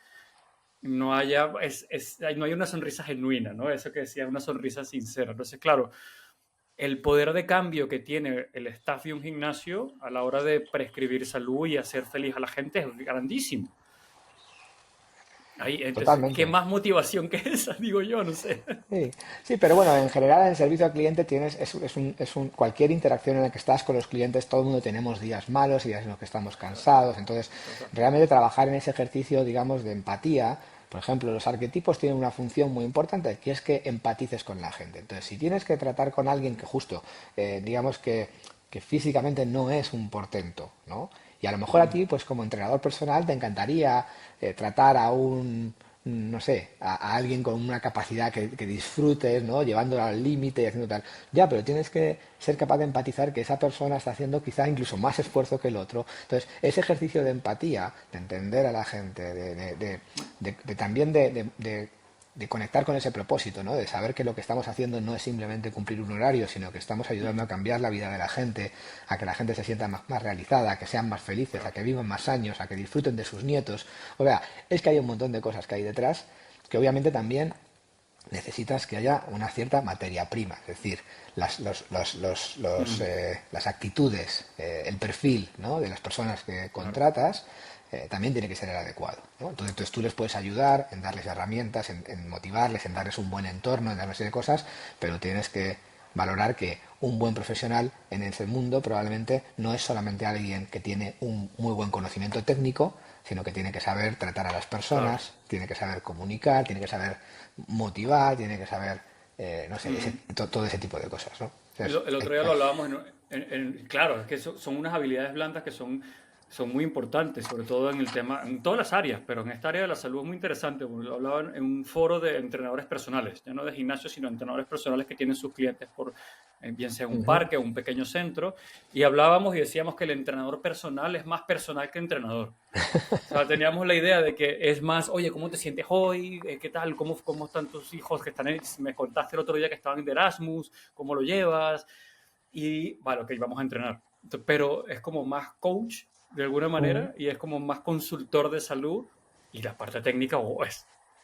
no haya, no hay una sonrisa genuina, ¿no? Eso que decía, una sonrisa sincera. Entonces, claro, el poder de cambio que tiene el staff de un gimnasio a la hora de prescribir salud y hacer feliz a la gente es grandísimo. Ahí, entonces, ¿qué Totalmente. más motivación que esa? Digo yo, no sé. Sí, sí, pero bueno, en general en servicio al cliente tienes, cualquier interacción en la que estás con los clientes, todo el mundo tenemos días malos, días en los que estamos cansados, entonces Total. realmente trabajar en ese ejercicio, digamos, de empatía, por ejemplo, los arquetipos tienen una función muy importante, que es que empatices con la gente. Entonces, si tienes que tratar con alguien que justo, digamos que físicamente no es un portento, ¿no? Y a lo mejor a ti, pues como entrenador personal, te encantaría tratar a un, no sé, a alguien con una capacidad que disfrutes, ¿no? Llevándolo al límite y haciendo tal. Ya, pero tienes que ser capaz de empatizar que esa persona está haciendo quizá incluso más esfuerzo que el otro. Entonces, ese ejercicio de empatía, de entender a la gente, de también de conectar con ese propósito, ¿no? De saber que lo que estamos haciendo no es simplemente cumplir un horario, sino que estamos ayudando a cambiar la vida de la gente, a que la gente se sienta más realizada, a que sean más felices, a Claro, que vivan más años, a que disfruten de sus nietos. O sea, es que hay un montón de cosas que hay detrás que obviamente también necesitas que haya una cierta materia prima, es decir, las actitudes, el perfil, ¿no? De las personas que claro, contratas también tiene que ser el adecuado, ¿no? Entonces tú les puedes ayudar en darles herramientas, en motivarles, en darles un buen entorno, en darles una serie de cosas, pero tienes que valorar que un buen profesional en ese mundo probablemente no es solamente alguien que tiene un muy buen conocimiento técnico, sino que tiene que saber tratar a las claro. personas, tiene que saber comunicar, tiene que saber motivar, tiene que saber no sé, todo ese tipo de cosas, ¿no? Entonces, El otro día lo hablábamos claro, es que son unas habilidades blandas que son muy importantes, sobre todo en el tema, en todas las áreas, pero en esta área de la salud es muy interesante, porque lo hablaban en un foro de entrenadores personales, ya no de gimnasio, sino entrenadores personales que tienen sus clientes bien sea en un ujú. parque o un pequeño centro, y hablábamos y decíamos que el entrenador personal es más personal que entrenador. O sea, teníamos la idea de que es más, oye, ¿cómo te sientes hoy? ¿Qué tal? ¿Cómo están tus hijos que están me contaste el otro día que estaban en Erasmus? ¿Cómo lo llevas? Y, vale, ok, vamos a entrenar. Pero es como más coach, de alguna Mm. manera, y es como más consultor de salud, y la parte técnica,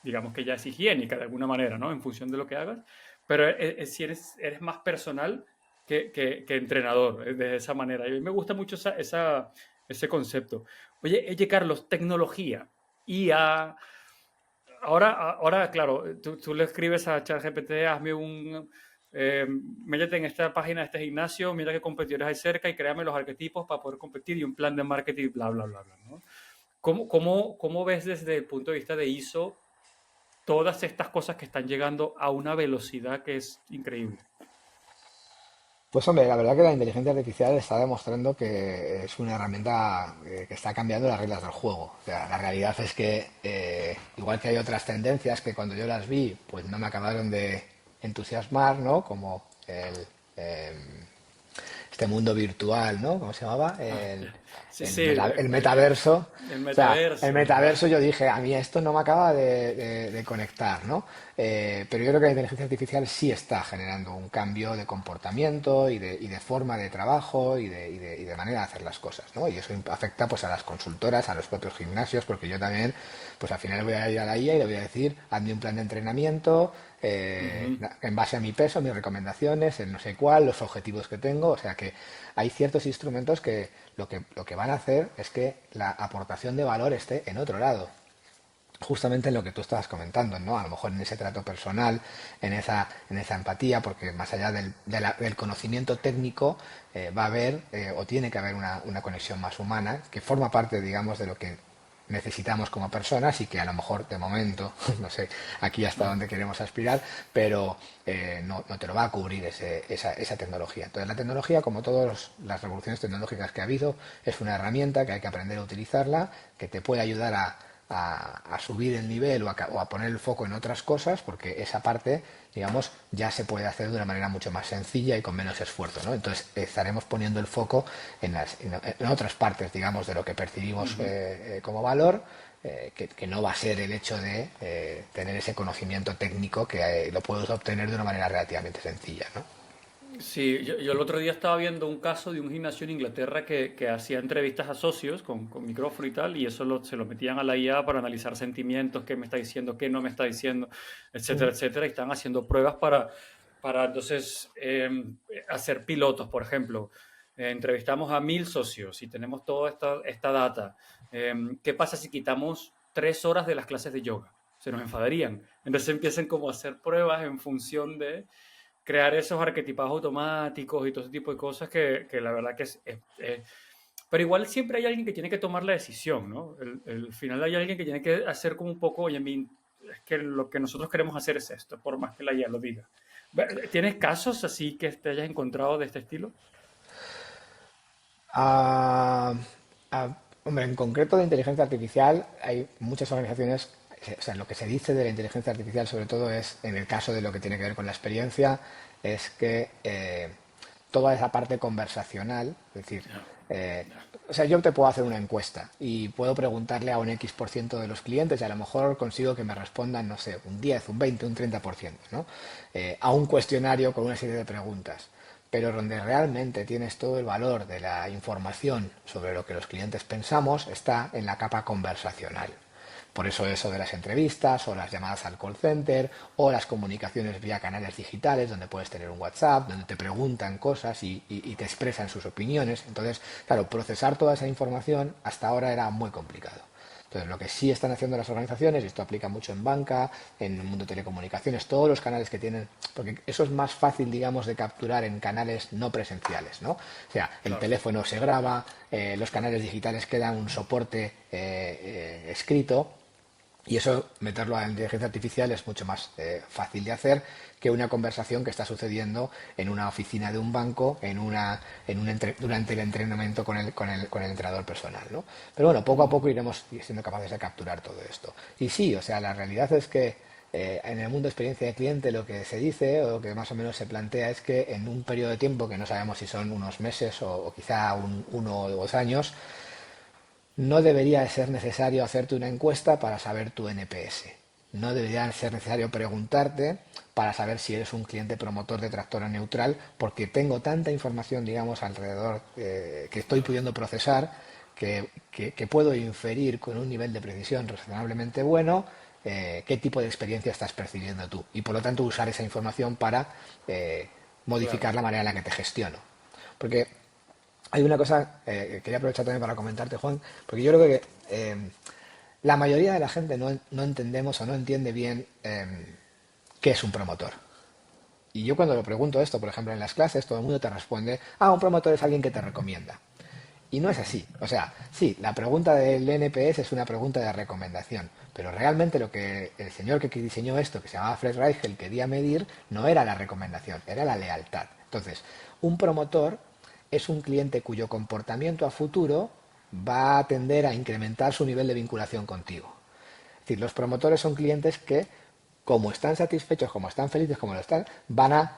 digamos que ya es higiénica, de alguna manera, ¿no? En función de lo que hagas. Pero si eres más personal que entrenador, de esa manera. Y a mí me gusta mucho ese concepto. Oye, Carlos, tecnología, IA. Ahora, claro, tú le escribes a ChatGPT, hazme métete en esta página de este gimnasio, mira qué competidores hay cerca y créame los arquetipos para poder competir y un plan de marketing, bla, bla, bla, bla, ¿no? ¿Cómo ves desde el punto de vista de ISO todas estas cosas que están llegando a una velocidad que es increíble? Pues hombre, la verdad que la inteligencia artificial está demostrando que es una herramienta que está cambiando las reglas del juego. O sea, la realidad es que igual que hay otras tendencias que cuando yo las vi, pues no me acabaron de entusiasmar, ¿no? Como este mundo virtual, ¿no? ¿Cómo se llamaba? Ah, sí, sí, El metaverso. el O sea, el metaverso, metaverso yo dije, a mí esto no me acaba de conectar, ¿no? Pero yo creo que la inteligencia artificial sí está generando un cambio de comportamiento y de forma de trabajo y de manera de hacer las cosas, ¿no? Y eso afecta pues a las consultoras, a los propios gimnasios, porque yo también, pues al final voy a ir a la IA y le voy a decir, hazme un plan de entrenamiento, ujú. en base a mi peso, mis recomendaciones, el no sé cuál, los objetivos que tengo. O sea que hay ciertos instrumentos que lo que van a hacer es que la aportación de valor esté en otro lado. Justamente en lo que tú estabas comentando, ¿no? A lo mejor en ese trato personal, en esa empatía, porque más allá del conocimiento técnico va a haber o tiene que haber una conexión más humana que forma parte, digamos, de lo que necesitamos como personas y que a lo mejor de momento, no sé, aquí hasta dónde queremos aspirar, pero no te lo va a cubrir esa tecnología. Entonces la tecnología, como todas las revoluciones tecnológicas que ha habido, es una herramienta que hay que aprender a utilizarla, que te puede ayudar a subir el nivel o a poner el foco en otras cosas, porque esa parte, digamos, ya se puede hacer de una manera mucho más sencilla y con menos esfuerzo, ¿no? Entonces estaremos poniendo el foco en otras partes, digamos, de lo que percibimos como valor, que no va a ser el hecho de tener ese conocimiento técnico que lo puedes obtener de una manera relativamente sencilla, ¿no? Sí, yo el otro día estaba viendo un caso de un gimnasio en Inglaterra que hacía entrevistas a socios con micrófono y tal, y eso se lo metían a la IA para analizar sentimientos, qué me está diciendo, qué no me está diciendo, etcétera, etcétera, y están haciendo pruebas para entonces hacer pilotos, por ejemplo. Entrevistamos a 1000 socios y tenemos toda esta data. ¿Qué pasa si quitamos 3 horas de las clases de yoga? Se nos enfadarían. Entonces empiezan como a hacer pruebas en función de crear esos arquetipados automáticos y todo ese tipo de cosas que la verdad que pero igual siempre hay alguien que tiene que tomar la decisión, ¿no? El final hay alguien que tiene que hacer como un poco, oye, es que lo que nosotros queremos hacer es esto, por más que la IA lo diga. ¿Tienes casos así que te hayas encontrado de este estilo? Ah, hombre, en concreto de inteligencia artificial hay muchas organizaciones, o sea, lo que se dice de la inteligencia artificial sobre todo es, en el caso de lo que tiene que ver con la experiencia, es que toda esa parte conversacional, es decir, Ya, eh, ya. o sea, yo te puedo hacer una encuesta y puedo preguntarle a un X% de los clientes y a lo mejor consigo que me respondan, no sé, un 10, un 20, un 30%, ¿no? A un cuestionario con una serie de preguntas. Pero donde realmente tienes todo el valor de la información sobre lo que los clientes pensamos está en la capa conversacional. Por eso de las entrevistas o las llamadas al call center o las comunicaciones vía canales digitales donde puedes tener un WhatsApp, donde te preguntan cosas y te expresan sus opiniones. Entonces, claro, procesar toda esa información hasta ahora era muy complicado. Entonces, lo que sí están haciendo las organizaciones, y esto aplica mucho en banca, en el mundo de telecomunicaciones, todos los canales que tienen, porque eso es más fácil, digamos, de capturar en canales no presenciales, ¿no? O sea, el Claro. teléfono se graba, los canales digitales quedan un soporte escrito, Y eso, meterlo a la inteligencia artificial es mucho más fácil de hacer que una conversación que está sucediendo en una oficina de un banco, durante el entrenamiento con el entrenador personal, ¿no? Pero bueno, poco a poco iremos siendo capaces de capturar todo esto. Y sí, o sea, la realidad es que en el mundo de experiencia de cliente lo que se dice o lo que más o menos se plantea es que en un periodo de tiempo que no sabemos si son unos meses o quizá 1 o 2 años, no debería ser necesario hacerte una encuesta para saber tu NPS. No debería ser necesario preguntarte para saber si eres un cliente promotor de tractora neutral, porque tengo tanta información, digamos, alrededor que estoy pudiendo procesar que puedo inferir con un nivel de precisión razonablemente bueno qué tipo de experiencia estás percibiendo tú. Y por lo tanto usar esa información para Claro, modificar la manera en la que te gestiono. Porque hay una cosa que quería aprovechar también para comentarte, Juan, porque yo creo que la mayoría de la gente no entendemos o no entiende bien qué es un promotor. Y yo cuando lo pregunto esto, por ejemplo, en las clases, todo el mundo te responde, un promotor es alguien que te recomienda. Y no es así. O sea, sí, la pregunta del NPS es una pregunta de recomendación, pero realmente lo que el señor que diseñó esto, que se llamaba Fred Reichel, quería medir no era la recomendación, era la lealtad. Entonces, un promotor es un cliente cuyo comportamiento a futuro va a tender a incrementar su nivel de vinculación contigo. Es decir, los promotores son clientes que, como están satisfechos, como están felices, como lo están, van a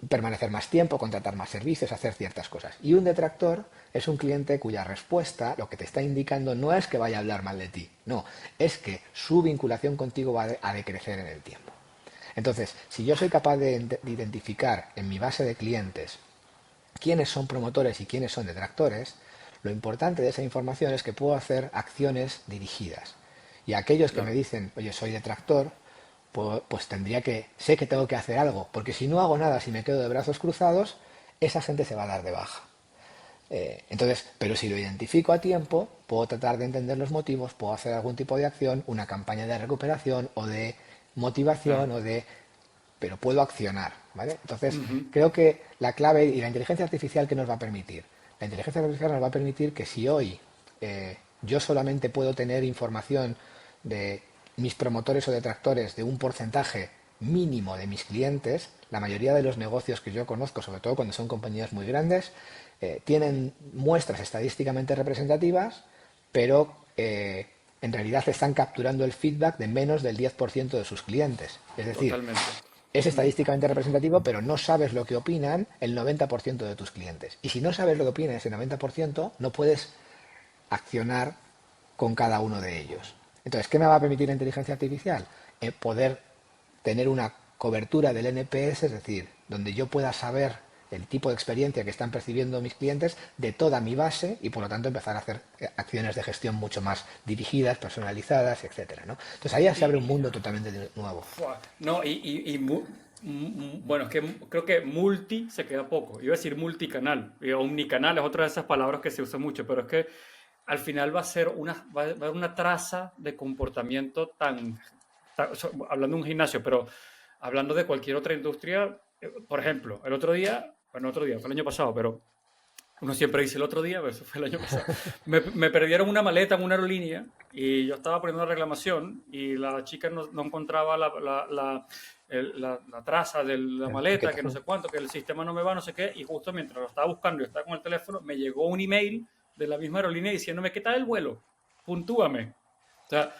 permanecer más tiempo, contratar más servicios, hacer ciertas cosas. Y un detractor es un cliente cuya respuesta lo que te está indicando no es que vaya a hablar mal de ti, no, es que su vinculación contigo va a decrecer en el tiempo. Entonces, si yo soy capaz de identificar en mi base de clientes quiénes son promotores y quiénes son detractores, lo importante de esa información es que puedo hacer acciones dirigidas. Y aquellos que me claro. dicen, oye, soy detractor, pues tendría sé que tengo que hacer algo, porque si no hago nada, si me quedo de brazos cruzados, esa gente se va a dar de baja. Entonces, pero si lo identifico a tiempo, puedo tratar de entender los motivos, puedo hacer algún tipo de acción, una campaña de recuperación o de motivación Claro. pero puedo accionar, ¿vale? Entonces, Ujú. creo que la clave y la inteligencia artificial que nos va a permitir. La inteligencia artificial nos va a permitir que si hoy yo solamente puedo tener información de mis promotores o detractores de un porcentaje mínimo de mis clientes, la mayoría de los negocios que yo conozco, sobre todo cuando son compañías muy grandes, tienen muestras estadísticamente representativas, pero en realidad están capturando el feedback de menos del 10% de sus clientes. Es decir, Totalmente. es Ujú. estadísticamente representativo, pero no sabes lo que opinan el 90% de tus clientes. Y si no sabes lo que opina ese 90%, no puedes accionar con cada uno de ellos. Entonces, ¿qué me va a permitir la inteligencia artificial? Poder tener una cobertura del NPS, es decir, donde yo pueda saber el tipo de experiencia que están percibiendo mis clientes de toda mi base y por lo tanto empezar a hacer acciones de gestión mucho más dirigidas, personalizadas, etcétera, ¿no? Entonces ahí ya se abre un Y, mundo totalmente nuevo. no, bueno, es que creo que multi se queda poco. Iba a decir multicanal. Y omnicanal es otra de esas palabras que se usa mucho, pero es que al final va a haber una traza de comportamiento hablando de un gimnasio, pero hablando de cualquier otra industria, por ejemplo, otro día, fue el año pasado, pero uno siempre dice el otro día, pero eso fue el año pasado. Me perdieron una maleta en una aerolínea y yo estaba poniendo una reclamación y la chica no encontraba la traza de la El maleta, paquete. que no sé cuánto, que el sistema no me va, no sé qué. Y justo mientras lo estaba buscando y estaba con el teléfono, me llegó un email de la misma aerolínea diciéndome, ¿qué tal el vuelo? Puntúame. O sea,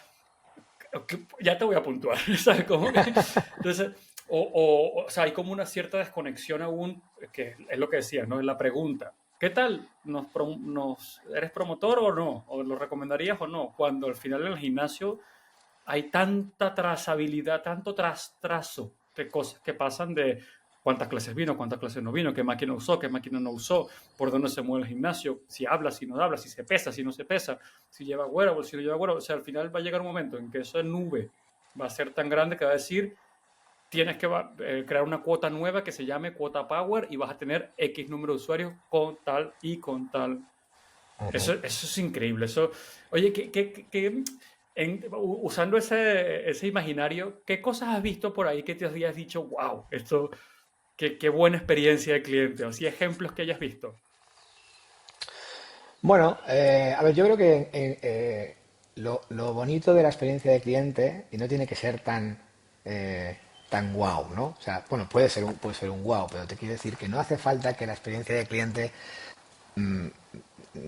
ya te voy a puntuar, ¿sabes? Como que, entonces, o sea, hay como una cierta desconexión aún, que es lo que decía, ¿no? En la pregunta, ¿qué tal? ¿Eres promotor o no? ¿O lo recomendarías o no? Cuando al final en el gimnasio hay tanta trazabilidad, tanto trazo de cosas que pasan de cuántas clases vino, cuántas clases no vino, qué máquina usó, qué máquina no usó, por dónde se mueve el gimnasio, si habla, si no habla, si se pesa, si no se pesa, si lleva wearable, si no lleva wearable. O sea, al final va a llegar un momento en que esa nube va a ser tan grande que va a decir, tienes que crear una cuota nueva que se llame cuota Power y vas a tener X número de usuarios con tal y con tal. Eso es increíble. Oye, usando ese imaginario, ¿qué cosas has visto por ahí que te hayas dicho, wow, qué buena experiencia de cliente? O así ejemplos que hayas visto. Bueno, a ver, yo creo que lo bonito de la experiencia de cliente, y no tiene que ser tan guau, ¿no? O sea, bueno, puede ser un guau, pero te quiero decir que no hace falta que la experiencia de cliente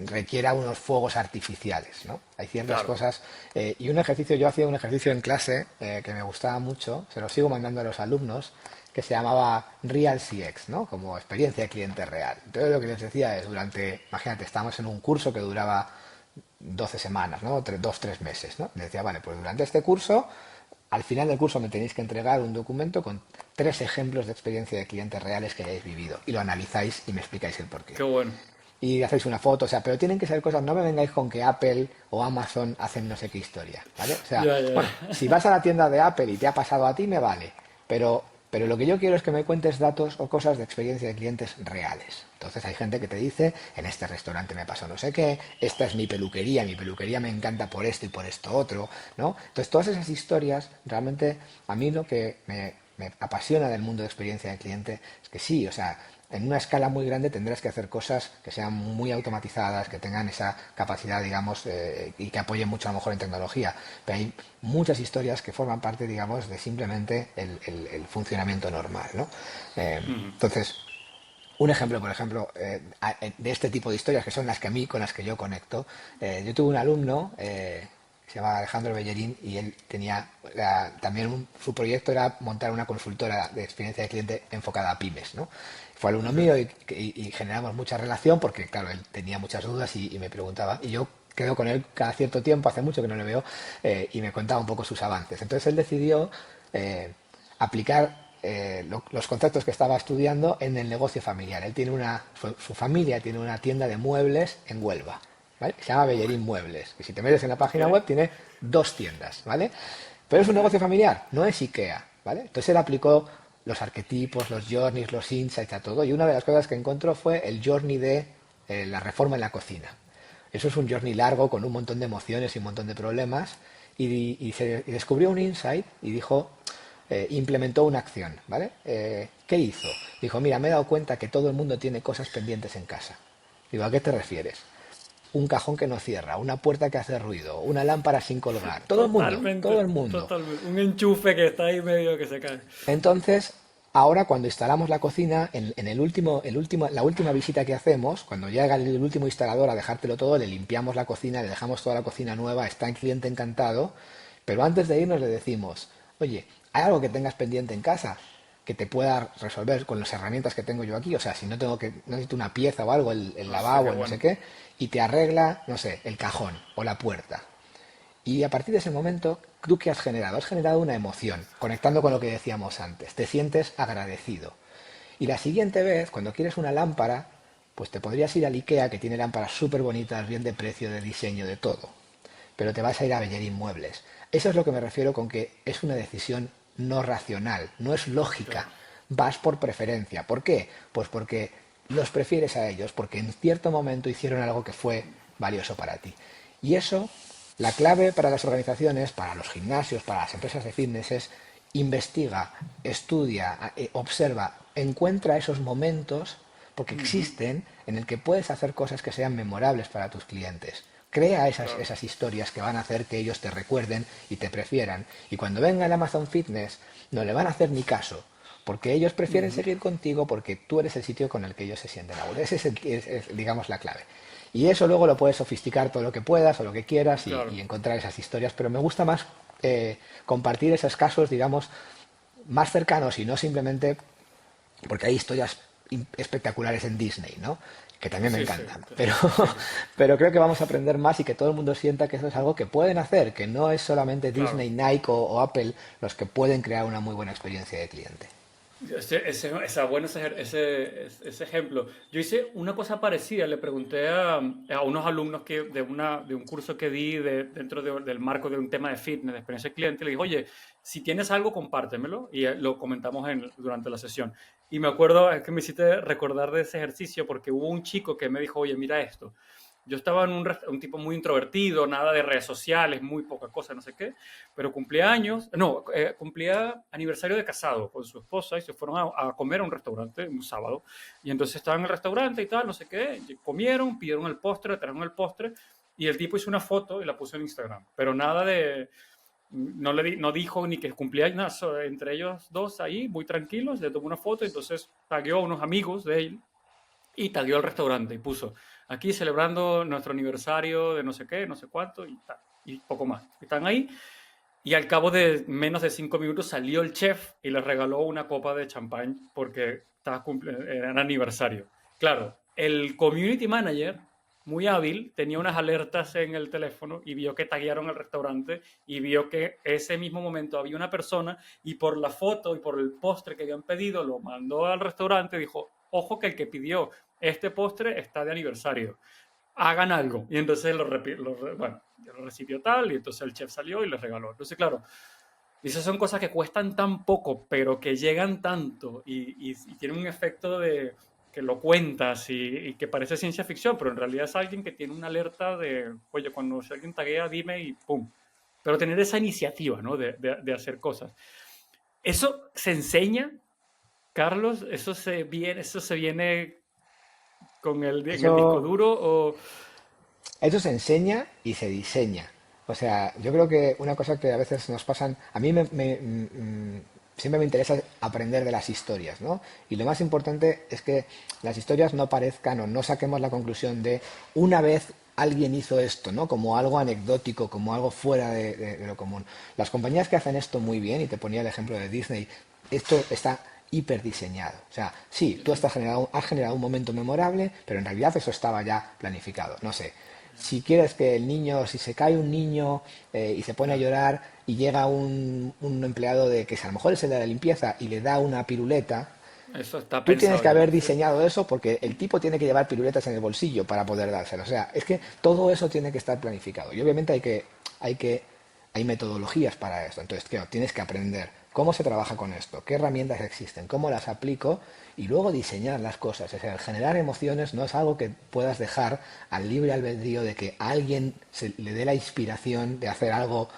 requiera unos fuegos artificiales, ¿no? Hay ciertas Claro. cosas, y un ejercicio, yo hacía un ejercicio en clase que me gustaba mucho, se lo sigo mandando a los alumnos, que se llamaba Real CX, ¿no? Como experiencia de cliente real. Entonces lo que les decía es, imagínate, estábamos en un curso que duraba 12 semanas, ¿no? 2, 3 meses, ¿no? Les decía, vale, pues durante este curso, al final del curso me tenéis que entregar un documento con 3 ejemplos de experiencia de clientes reales que hayáis vivido y lo analizáis y me explicáis el porqué Qué bueno. y hacéis una foto, o sea, pero tienen que ser cosas, no me vengáis con que Apple o Amazon hacen no sé qué historia, ¿vale? O sea, Ya, ya, bueno, si vas a la tienda de Apple y te ha pasado a ti, me vale, pero lo que yo quiero es que me cuentes datos o cosas de experiencia de clientes reales. Entonces hay gente que te dice, en este restaurante me pasó no sé qué, esta es mi peluquería me encanta por esto y por esto otro, ¿no? Entonces todas esas historias, realmente a mí lo que me apasiona del mundo de experiencia de cliente es que sí, o sea, en una escala muy grande tendrás que hacer cosas que sean muy automatizadas, que tengan esa capacidad, digamos, y que apoyen mucho a lo mejor en tecnología. Pero hay muchas historias que forman parte, digamos, de simplemente el funcionamiento normal, ¿no? Ujú. Entonces, un ejemplo, por ejemplo, de este tipo de historias, que son las que a mí, con las que yo conecto. Yo tuve un alumno que se llama Alejandro Bellerín y él tenía también su proyecto era montar una consultora de experiencia de cliente enfocada a pymes, ¿no? Fue alumno Ok. mío y generamos mucha relación porque, claro, él tenía muchas dudas y me preguntaba. Y yo quedo con él cada cierto tiempo, hace mucho que no le veo, y me contaba un poco sus avances. Entonces él decidió eh, aplicar los conceptos que estaba estudiando en el negocio familiar. Él tiene su familia tiene una tienda de muebles en Huelva, ¿vale? Se llama Ok. Bellerín Muebles. Y si te metes en la Ok. página web tiene 2 tiendas, ¿vale? Pero es un Ok. negocio familiar, no es IKEA, ¿vale? Entonces él aplicó los arquetipos, los journeys, los insights a todo. Y una de las cosas que encontró fue el journey de la reforma en la cocina. Eso es un journey largo con un montón de emociones y un montón de problemas. Y descubrió un insight y dijo, implementó una acción, ¿vale? ¿Qué hizo? Dijo, mira, me he dado cuenta que todo el mundo tiene cosas pendientes en casa. Digo, ¿a qué te refieres? Un cajón que no cierra, una puerta que hace ruido, una lámpara sin colgar. Todo el mundo, todo Totalmente, el mundo. totalmente. Un enchufe que está ahí medio que se cae. Entonces, ahora cuando instalamos la cocina, en la última visita que hacemos, cuando llega el último instalador a dejártelo todo, le limpiamos la cocina, le dejamos toda la cocina nueva, está el cliente encantado, pero antes de irnos le decimos, oye, ¿hay algo que tengas pendiente en casa que te pueda resolver con las herramientas que tengo yo aquí? O sea, si no necesito una pieza o algo, el Hostia, qué lavabo, el no sé bueno. qué, y te arregla, no sé, el cajón o la puerta. Y a partir de ese momento, ¿tú qué has generado? Has generado una emoción, conectando con lo que decíamos antes. Te sientes agradecido. Y la siguiente vez, cuando quieres una lámpara, pues te podrías ir al IKEA, que tiene lámparas súper bonitas, bien de precio, de diseño, de todo. Pero te vas a ir a Bellerín Muebles. Eso es lo que me refiero con que es una decisión no racional, no es lógica. Claro. Vas por preferencia. ¿Por qué? Pues porque los prefieres a ellos, porque en cierto momento hicieron algo que fue valioso para ti. Y eso, la clave para las organizaciones, para los gimnasios, para las empresas de fitness es investiga, estudia, observa, encuentra esos momentos, porque Ujú. existen, en el que puedes hacer cosas que sean memorables para tus clientes. Crea Claro. esas historias que van a hacer que ellos te recuerden y te prefieran. Y cuando venga el Amazon Fitness, no le van a hacer ni caso, porque ellos prefieren Ujú. seguir contigo porque tú eres el sitio con el que ellos se sienten a gusto. Esa es, digamos, la clave. Y eso luego lo puedes sofisticar todo lo que puedas o lo que quieras y Claro. encontrar esas historias, pero me gusta más compartir esos casos, digamos, más cercanos y no simplemente porque hay historias espectaculares en Disney, ¿no? Que también me Sí, sí, encantan. Pero, sí, pero creo que vamos a aprender más y que todo el mundo sienta que eso es algo que pueden hacer, que no es solamente claro. Disney, Nike o Apple los que pueden crear una muy buena experiencia de cliente. Bueno, ese ejemplo. Yo hice una cosa parecida, le pregunté a unos alumnos de un curso que di dentro del marco de un tema de fitness, de experiencia del cliente, le dije, oye, si tienes algo, compártemelo, y lo comentamos durante la sesión. Y me acuerdo, es que me hiciste recordar de ese ejercicio, porque hubo un chico que me dijo, oye, mira esto. Yo estaba en un tipo muy introvertido, nada de redes sociales, muy poca cosa, no sé qué, pero cumplía años, no, cumplía aniversario de casado con su esposa y se fueron a comer a un restaurante un sábado. Y entonces estaban en el restaurante y tal, no sé qué, comieron, pidieron el postre, trajeron el postre Y el tipo hizo una foto y la puso en Instagram, pero nada de, no dijo ni que cumplía nada, entre ellos dos ahí, muy tranquilos, le tomó una foto, entonces tagueó a unos amigos de él y tagueó al restaurante y puso, aquí celebrando nuestro aniversario de no sé qué, no sé cuánto y tal, y poco más. Están ahí y al cabo de menos de 5 minutos salió el chef y les regaló una copa de champán porque era aniversario. Claro, el community manager, muy hábil, tenía unas alertas en el teléfono y vio que taguearon el restaurante y vio que ese mismo momento había una persona y por la foto y por el postre que habían pedido lo mandó al restaurante y dijo, ojo que el que pidió este postre está de aniversario, hagan algo. Y entonces bueno, ya lo recibió tal, y entonces el chef salió y les regaló. Entonces, claro, esas son cosas que cuestan tan poco, pero que llegan tanto y tienen un efecto de que lo cuentas y que parece ciencia ficción, pero en realidad es alguien que tiene una alerta de, oye, cuando si alguien taguea, dime y pum. Pero tener esa iniciativa, ¿no? De hacer cosas. Eso se enseña, Carlos, eso se viene en el disco Eso, duro o... eso se enseña y se diseña. O sea, yo creo que una cosa que a veces nos pasan, a mí siempre me interesa aprender de las historias, ¿no? Y lo más importante es que las historias no parezcan o no saquemos la conclusión de una vez alguien hizo esto, ¿no? Como algo anecdótico, como algo fuera de lo común. Las compañías que hacen esto muy bien, y te ponía el ejemplo de Disney, esto está hiper diseñado. O sea, sí, tú has generado un momento memorable, pero en realidad eso estaba ya planificado. No sé, si quieres que el niño, si se cae un niño y se pone a Ya, llorar y llega un empleado de que a lo mejor es el de la limpieza y le da una piruleta, eso está tú tienes pensado que ya, haber sí. diseñado eso porque el tipo tiene que llevar piruletas en el bolsillo para poder dárselo. O sea, es que todo eso tiene que estar planificado. Y obviamente hay metodologías para esto. Entonces, claro, tienes que aprender cómo se trabaja con esto, qué herramientas existen, cómo las aplico y luego diseñar las cosas. O sea, el generar emociones no es algo que puedas dejar al libre albedrío de que a alguien le dé la inspiración de hacer algo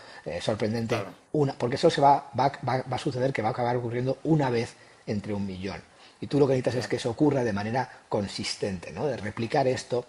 sorprendente, Claro, porque eso va a suceder que va a acabar ocurriendo una vez entre un millón. Y tú lo que necesitas es que claro. eso ocurra de manera consistente, ¿no? De replicar esto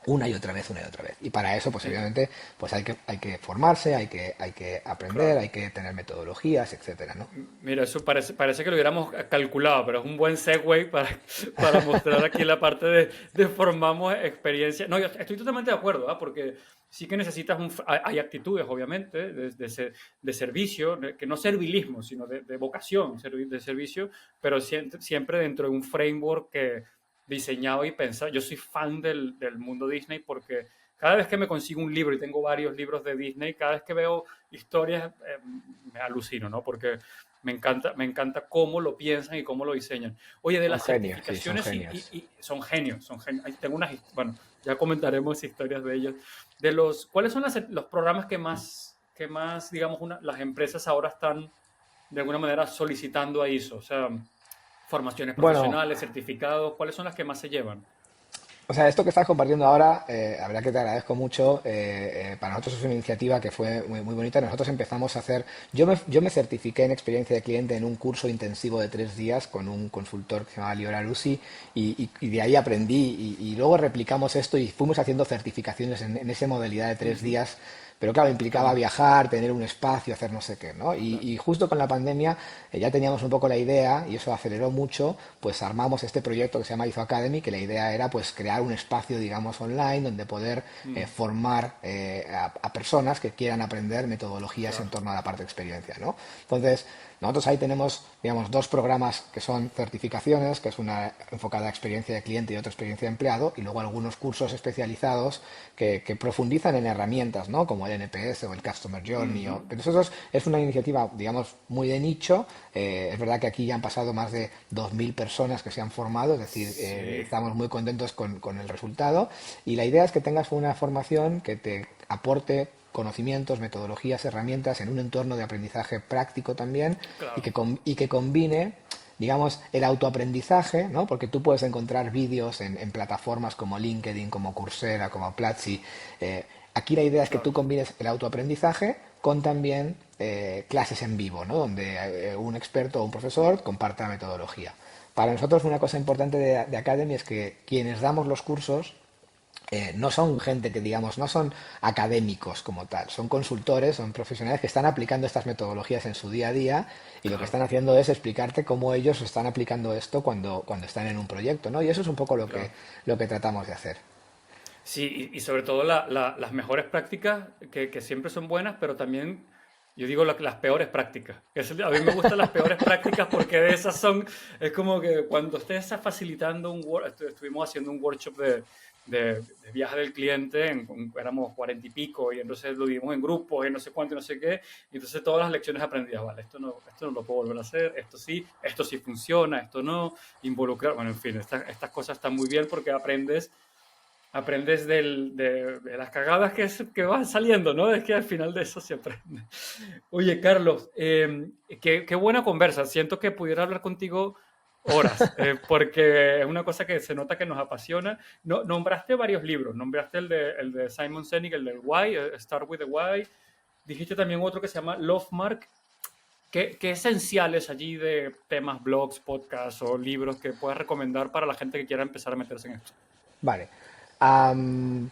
una y otra vez, una y otra vez. Y para eso, pues Eh, obviamente, pues hay que formarse, hay que aprender, claro. hay que tener metodologías, etcétera, ¿no? Mira, eso parece que lo hubiéramos calculado, pero es un buen segue para mostrar aquí la parte de formamos experiencia. No, yo estoy totalmente de acuerdo, ¿ah? Porque sí que necesitas hay actitudes, obviamente, de servicio, que no servilismo, sino de vocación, de servicio, pero siempre dentro de un framework que diseñado y pensado. Yo soy fan del mundo Disney porque cada vez que me consigo un libro, y tengo varios libros de Disney, cada vez que veo historias me alucino, ¿no? Porque me encanta cómo lo piensan y cómo lo diseñan. Oye, de Son las genios, sí, son certificaciones genios. y son genios, son genios. Tengo bueno, ya comentaremos historias de ellos. ¿Cuáles son los programas que más digamos, las empresas ahora están de alguna manera solicitando a ISO? O sea, formaciones Bueno, profesionales, certificados, ¿cuáles son las que más se llevan? o sea, esto que estás compartiendo ahora, la verdad que te agradezco mucho. Para nosotros es una iniciativa que fue muy, muy bonita. Nosotros empezamos a hacer, yo me certifiqué en experiencia de cliente en un curso intensivo de 3 días con un consultor que se llama Liora Lucy y de ahí aprendí y luego replicamos esto y fuimos haciendo certificaciones en esa modalidad de tres Ujú. días. Pero claro, implicaba Claro, viajar, tener un espacio, hacer no sé qué, ¿no? Y, claro. y justo con la pandemia ya teníamos un poco la idea y eso aceleró mucho, pues armamos este proyecto que se llama ISO Academy, que la idea era pues crear un espacio, digamos, online donde poder Mm, formar a personas que quieran aprender metodologías en claro, torno a la parte de experiencia, ¿no? Entonces, nosotros ahí tenemos, digamos, dos programas que son certificaciones, que es una enfocada a experiencia de cliente y otra experiencia de empleado, y luego algunos cursos especializados que profundizan en herramientas, ¿no? Como el NPS o el Customer Journey. ujú, Pero eso es una iniciativa, digamos, muy de nicho. Es verdad que aquí ya han pasado más de 2.000 personas que se han formado, es decir, sí, estamos muy contentos con el resultado. Y la idea es que tengas una formación que te aporte conocimientos, metodologías, herramientas en un entorno de aprendizaje práctico también claro, y que combine, digamos, el autoaprendizaje, ¿no? Porque tú puedes encontrar vídeos en plataformas como LinkedIn, como Coursera, como Platzi. Aquí la idea es que tú claro. combines el autoaprendizaje con también clases en vivo, ¿no? Donde un experto o un profesor comparta metodología. Para nosotros una cosa importante de Academy es que quienes damos los cursos no son gente que, digamos, no son académicos como tal, son consultores, son profesionales que están aplicando estas metodologías en su día a día y lo que Claro, están haciendo es explicarte cómo ellos están aplicando esto cuando están en un proyecto, ¿no? Y eso es un poco claro. lo que tratamos de hacer. Sí, y sobre todo las mejores prácticas, que siempre son buenas, pero también, yo digo las peores prácticas. A mí me gustan las peores prácticas porque de esas son, es como que cuando estés facilitando estuvimos haciendo un workshop de viaje del cliente, éramos 40 y pico, y entonces lo dimos en grupos, y no sé cuánto, y no sé qué, y entonces todas las lecciones aprendidas, vale, esto no lo puedo volver a hacer, esto sí funciona, esto no, involucrar, bueno, en fin, estas cosas están muy bien porque aprendes de las cagadas que van saliendo, ¿no? Es que al final de eso se aprende. Oye, Carlos, qué buena conversa. Siento que pudiera hablar contigo horas, porque es una cosa que se nota que nos apasiona. No, nombraste varios libros, nombraste el de Simon Sinek, el del Why, Start with the Why. Dijiste también otro que se llama Love Mark. ¿Qué esenciales allí de temas, blogs, podcasts o libros que puedas recomendar para la gente que quiera empezar a meterse en esto? Vale. Am,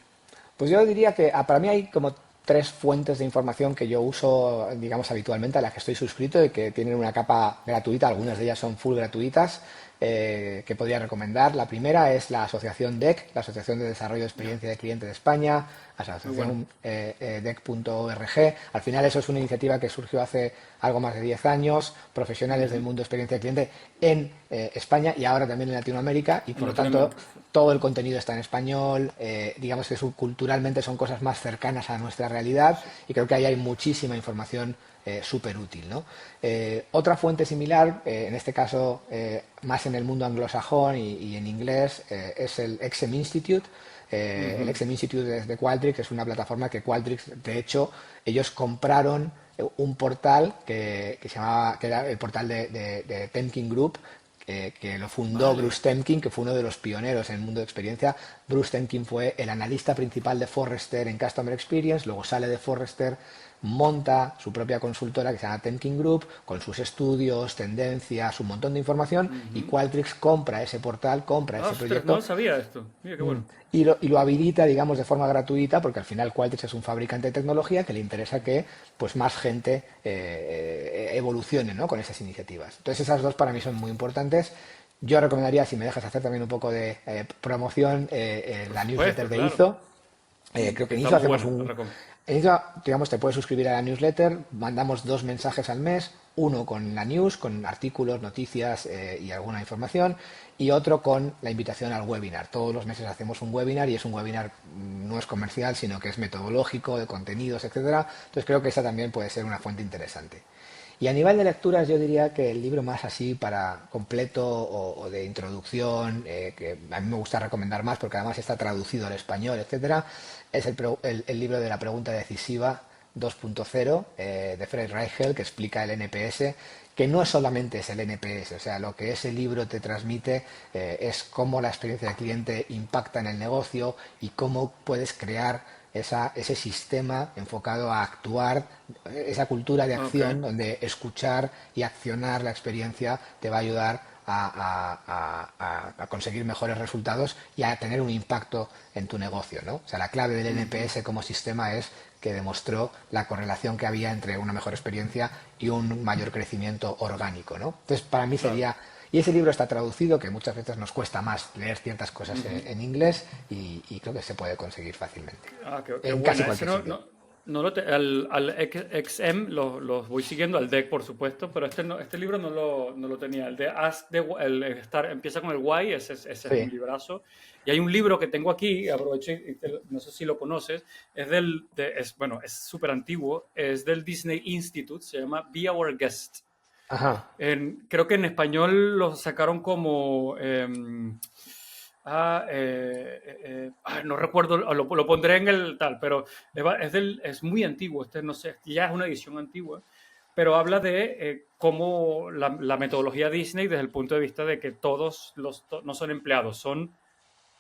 pues yo diría que para mí hay como tres fuentes de información que yo uso, digamos, habitualmente, a las que estoy suscrito y que tienen una capa gratuita, algunas de ellas son full gratuitas, que podría recomendar. La primera es la asociación DEC, la Asociación de Desarrollo de Ya, Experiencia de Cliente de España, la muy bueno. asociación DEC.org. Al final eso es una iniciativa que surgió hace algo más de 10 años, profesionales del Ujú. mundo de experiencia de cliente en España y ahora también en Latinoamérica, y En por lo tanto Latinoamérica. Sí. todo el contenido está en español, digamos que culturalmente son cosas más cercanas a nuestra realidad Sí. y creo que ahí hay muchísima información súper útil, ¿no? Otra fuente similar, en este caso más en el mundo anglosajón y en inglés, es el XM Institute. El Ujú. XM Institute es de Qualtrics, es una plataforma que Qualtrics, de hecho, ellos compraron un portal que se llamaba, que era el portal de Temkin Group, que lo fundó Vale. Bruce Temkin, que fue uno de los pioneros en el mundo de experiencia. Bruce Temkin fue el analista principal de Forrester en Customer Experience, luego sale de Forrester, monta su propia consultora que se llama Temkin Group, con sus estudios, tendencias, un montón de información, y Ujú. Qualtrics compra ese portal, compra ese Ostras, no proyecto. lo sabía esto. Mira qué bueno. Y lo habilita, digamos, de forma gratuita, porque al final Qualtrics es un fabricante de tecnología que le interesa que pues, más gente evolucione, ¿no?, con esas iniciativas. Entonces esas dos para mí son muy importantes. Yo recomendaría, si me dejas hacer también un poco de promoción, Por la newsletter supuesto, de claro. IZO. Creo que Que en está ISO muy hacemos buena. un... En ISO, digamos, te puedes suscribir a la newsletter, mandamos dos mensajes al mes, uno con la news, con artículos, noticias y alguna información, y otro con la invitación al webinar. Todos los meses hacemos un webinar y es un webinar no es comercial, sino que es metodológico, de contenidos, etcétera. Entonces creo que esa también puede ser una fuente interesante. Y a nivel de lecturas, yo diría que el libro más así para completo o de introducción, que a mí me gusta recomendar más porque además está traducido al español, etcétera, es el libro de la pregunta decisiva 2.0 de Fred Reichel, que explica el NPS, que no solamente es el NPS, o sea, lo que ese libro te transmite es cómo la experiencia del cliente impacta en el negocio y cómo puedes crear ese sistema enfocado a actuar, esa cultura de Ok. acción donde escuchar y accionar la experiencia te va a ayudar a conseguir mejores resultados y a tener un impacto en tu negocio, ¿no? O sea, la clave del Ujú. NPS como sistema es que demostró la correlación que había entre una mejor experiencia y un mayor crecimiento orgánico, ¿no? Entonces, para mí Claro. sería... Y ese libro está traducido, que muchas veces nos cuesta más leer ciertas cosas Ujú. en inglés y creo que se puede conseguir fácilmente. Qué En casi buena. Ese cualquier sitio. no al XM los voy siguiendo, al deck por supuesto, pero este libro no lo tenía. El de Ask el estar, empieza con el Why, ese es un Sí. librazo. Y hay un libro que tengo aquí, aprovecho, no sé si lo conoces, bueno, es súper antiguo, es del Disney Institute, se llama Be Our Guest. Ajá. Creo que en español lo sacaron como... no recuerdo, lo pondré en el tal, pero es muy antiguo, no sé, ya es una edición antigua, pero habla de cómo la metodología Disney desde el punto de vista de que no son empleados,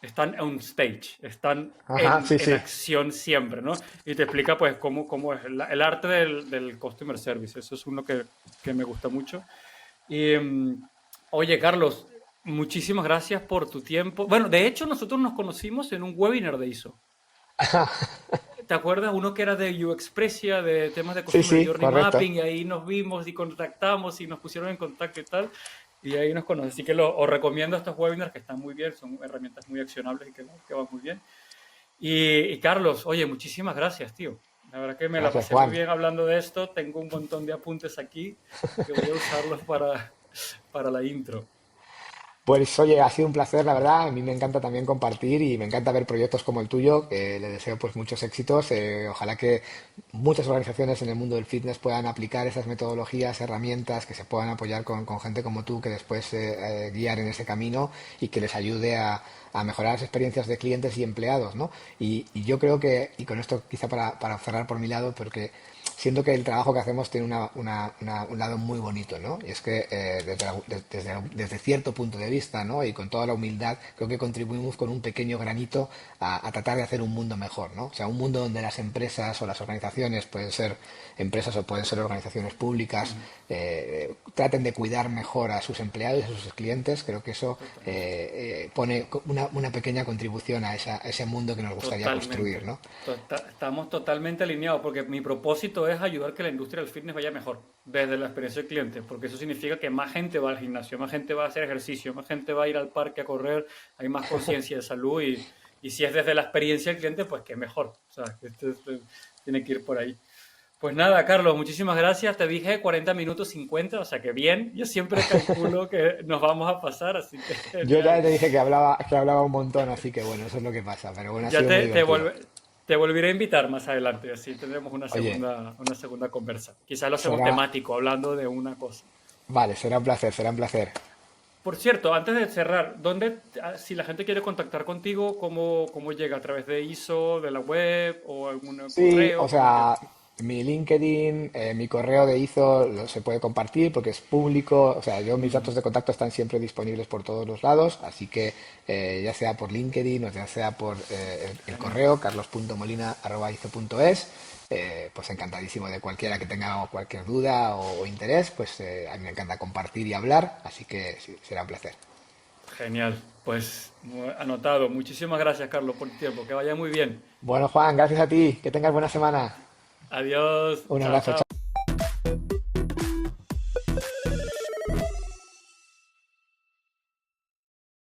están on stage, están Ajá, en, sí, en sí. acción siempre, ¿no? Y te explica pues cómo es el arte del customer service, eso es uno que me gusta mucho. Y, oye, Carlos, Muchísimas gracias por tu tiempo. Bueno, de hecho, nosotros nos conocimos en un webinar de ISO. ¿Te acuerdas? Uno que era de UXpresia, de temas de Sí, Customer sí, Journey correcto. Mapping, y ahí nos vimos y contactamos y nos pusieron en contacto y tal. Y ahí nos conocimos. Así que os recomiendo estos webinars que están muy bien, son herramientas muy accionables y que van muy bien. Y Carlos, oye, muchísimas gracias, tío. La verdad que me la Gracias, pasé muy Juan. bien hablando de esto. Tengo un montón de apuntes aquí que voy a usarlos para la intro. Pues oye, ha sido un placer, la verdad. A mí me encanta también compartir y me encanta ver proyectos como el tuyo, que le deseo pues muchos éxitos. Ojalá que muchas organizaciones en el mundo del fitness puedan aplicar esas metodologías, herramientas, que se puedan apoyar con gente como tú, que después guiar en ese camino y que les ayude a mejorar las experiencias de clientes y empleados, ¿no? Y yo creo que, y con esto quizá para cerrar por mi lado, porque siento que el trabajo que hacemos tiene un lado muy bonito, ¿no? Y es que desde cierto punto de vista, ¿no? Y con toda la humildad, creo que contribuimos con un pequeño granito a tratar de hacer un mundo mejor, ¿no? O sea, un mundo donde las empresas o las organizaciones, pueden ser empresas o pueden ser organizaciones públicas, Ujú. traten de cuidar mejor a sus empleados y a sus clientes. Creo que eso Totalmente. pone una pequeña contribución a ese mundo que nos gustaría construir, Totalmente. ¿no? Estamos totalmente alineados porque mi propósito es ayudar que la industria del fitness vaya mejor desde la experiencia del cliente, porque eso significa que más gente va al gimnasio, más gente va a hacer ejercicio, más gente va a ir al parque a correr, hay más conciencia de salud y si es desde la experiencia del cliente, pues qué mejor. O sea, que esto tiene que ir por ahí. Pues nada, Carlos, muchísimas gracias. Te dije 40 minutos 50, o sea que bien. Yo siempre calculo que nos vamos a pasar, así que Yo ya genial. te dije que hablaba un montón, así que bueno, eso es lo que pasa. Pero bueno, ha Ya sido muy divertido. te volveré a invitar más adelante, así tendremos Oye, una segunda conversa. Quizás lo hacemos será, temático, hablando de una cosa. vale, será un placer, será un placer. Por cierto, antes de cerrar, si la gente quiere contactar contigo, cómo llega? ¿A través de ISO, de la web o algún Sí, o correo? sea, mi LinkedIn, mi correo de IZO se puede compartir porque es público. O sea, mis Ujú. datos de contacto están siempre disponibles por todos los lados, así que ya sea por LinkedIn o ya sea por el Genial, correo carlos.molina@izo.es, pues encantadísimo de cualquiera que tenga cualquier duda o interés. Pues a mí me encanta compartir y hablar, así que sí, será un placer. genial. Pues anotado. Muchísimas gracias, Carlos, por tu tiempo. Que vaya muy bien. Bueno, Juan, gracias a ti, que tengas buena semana. Adiós. Un Chao, abrazo, chao. chao.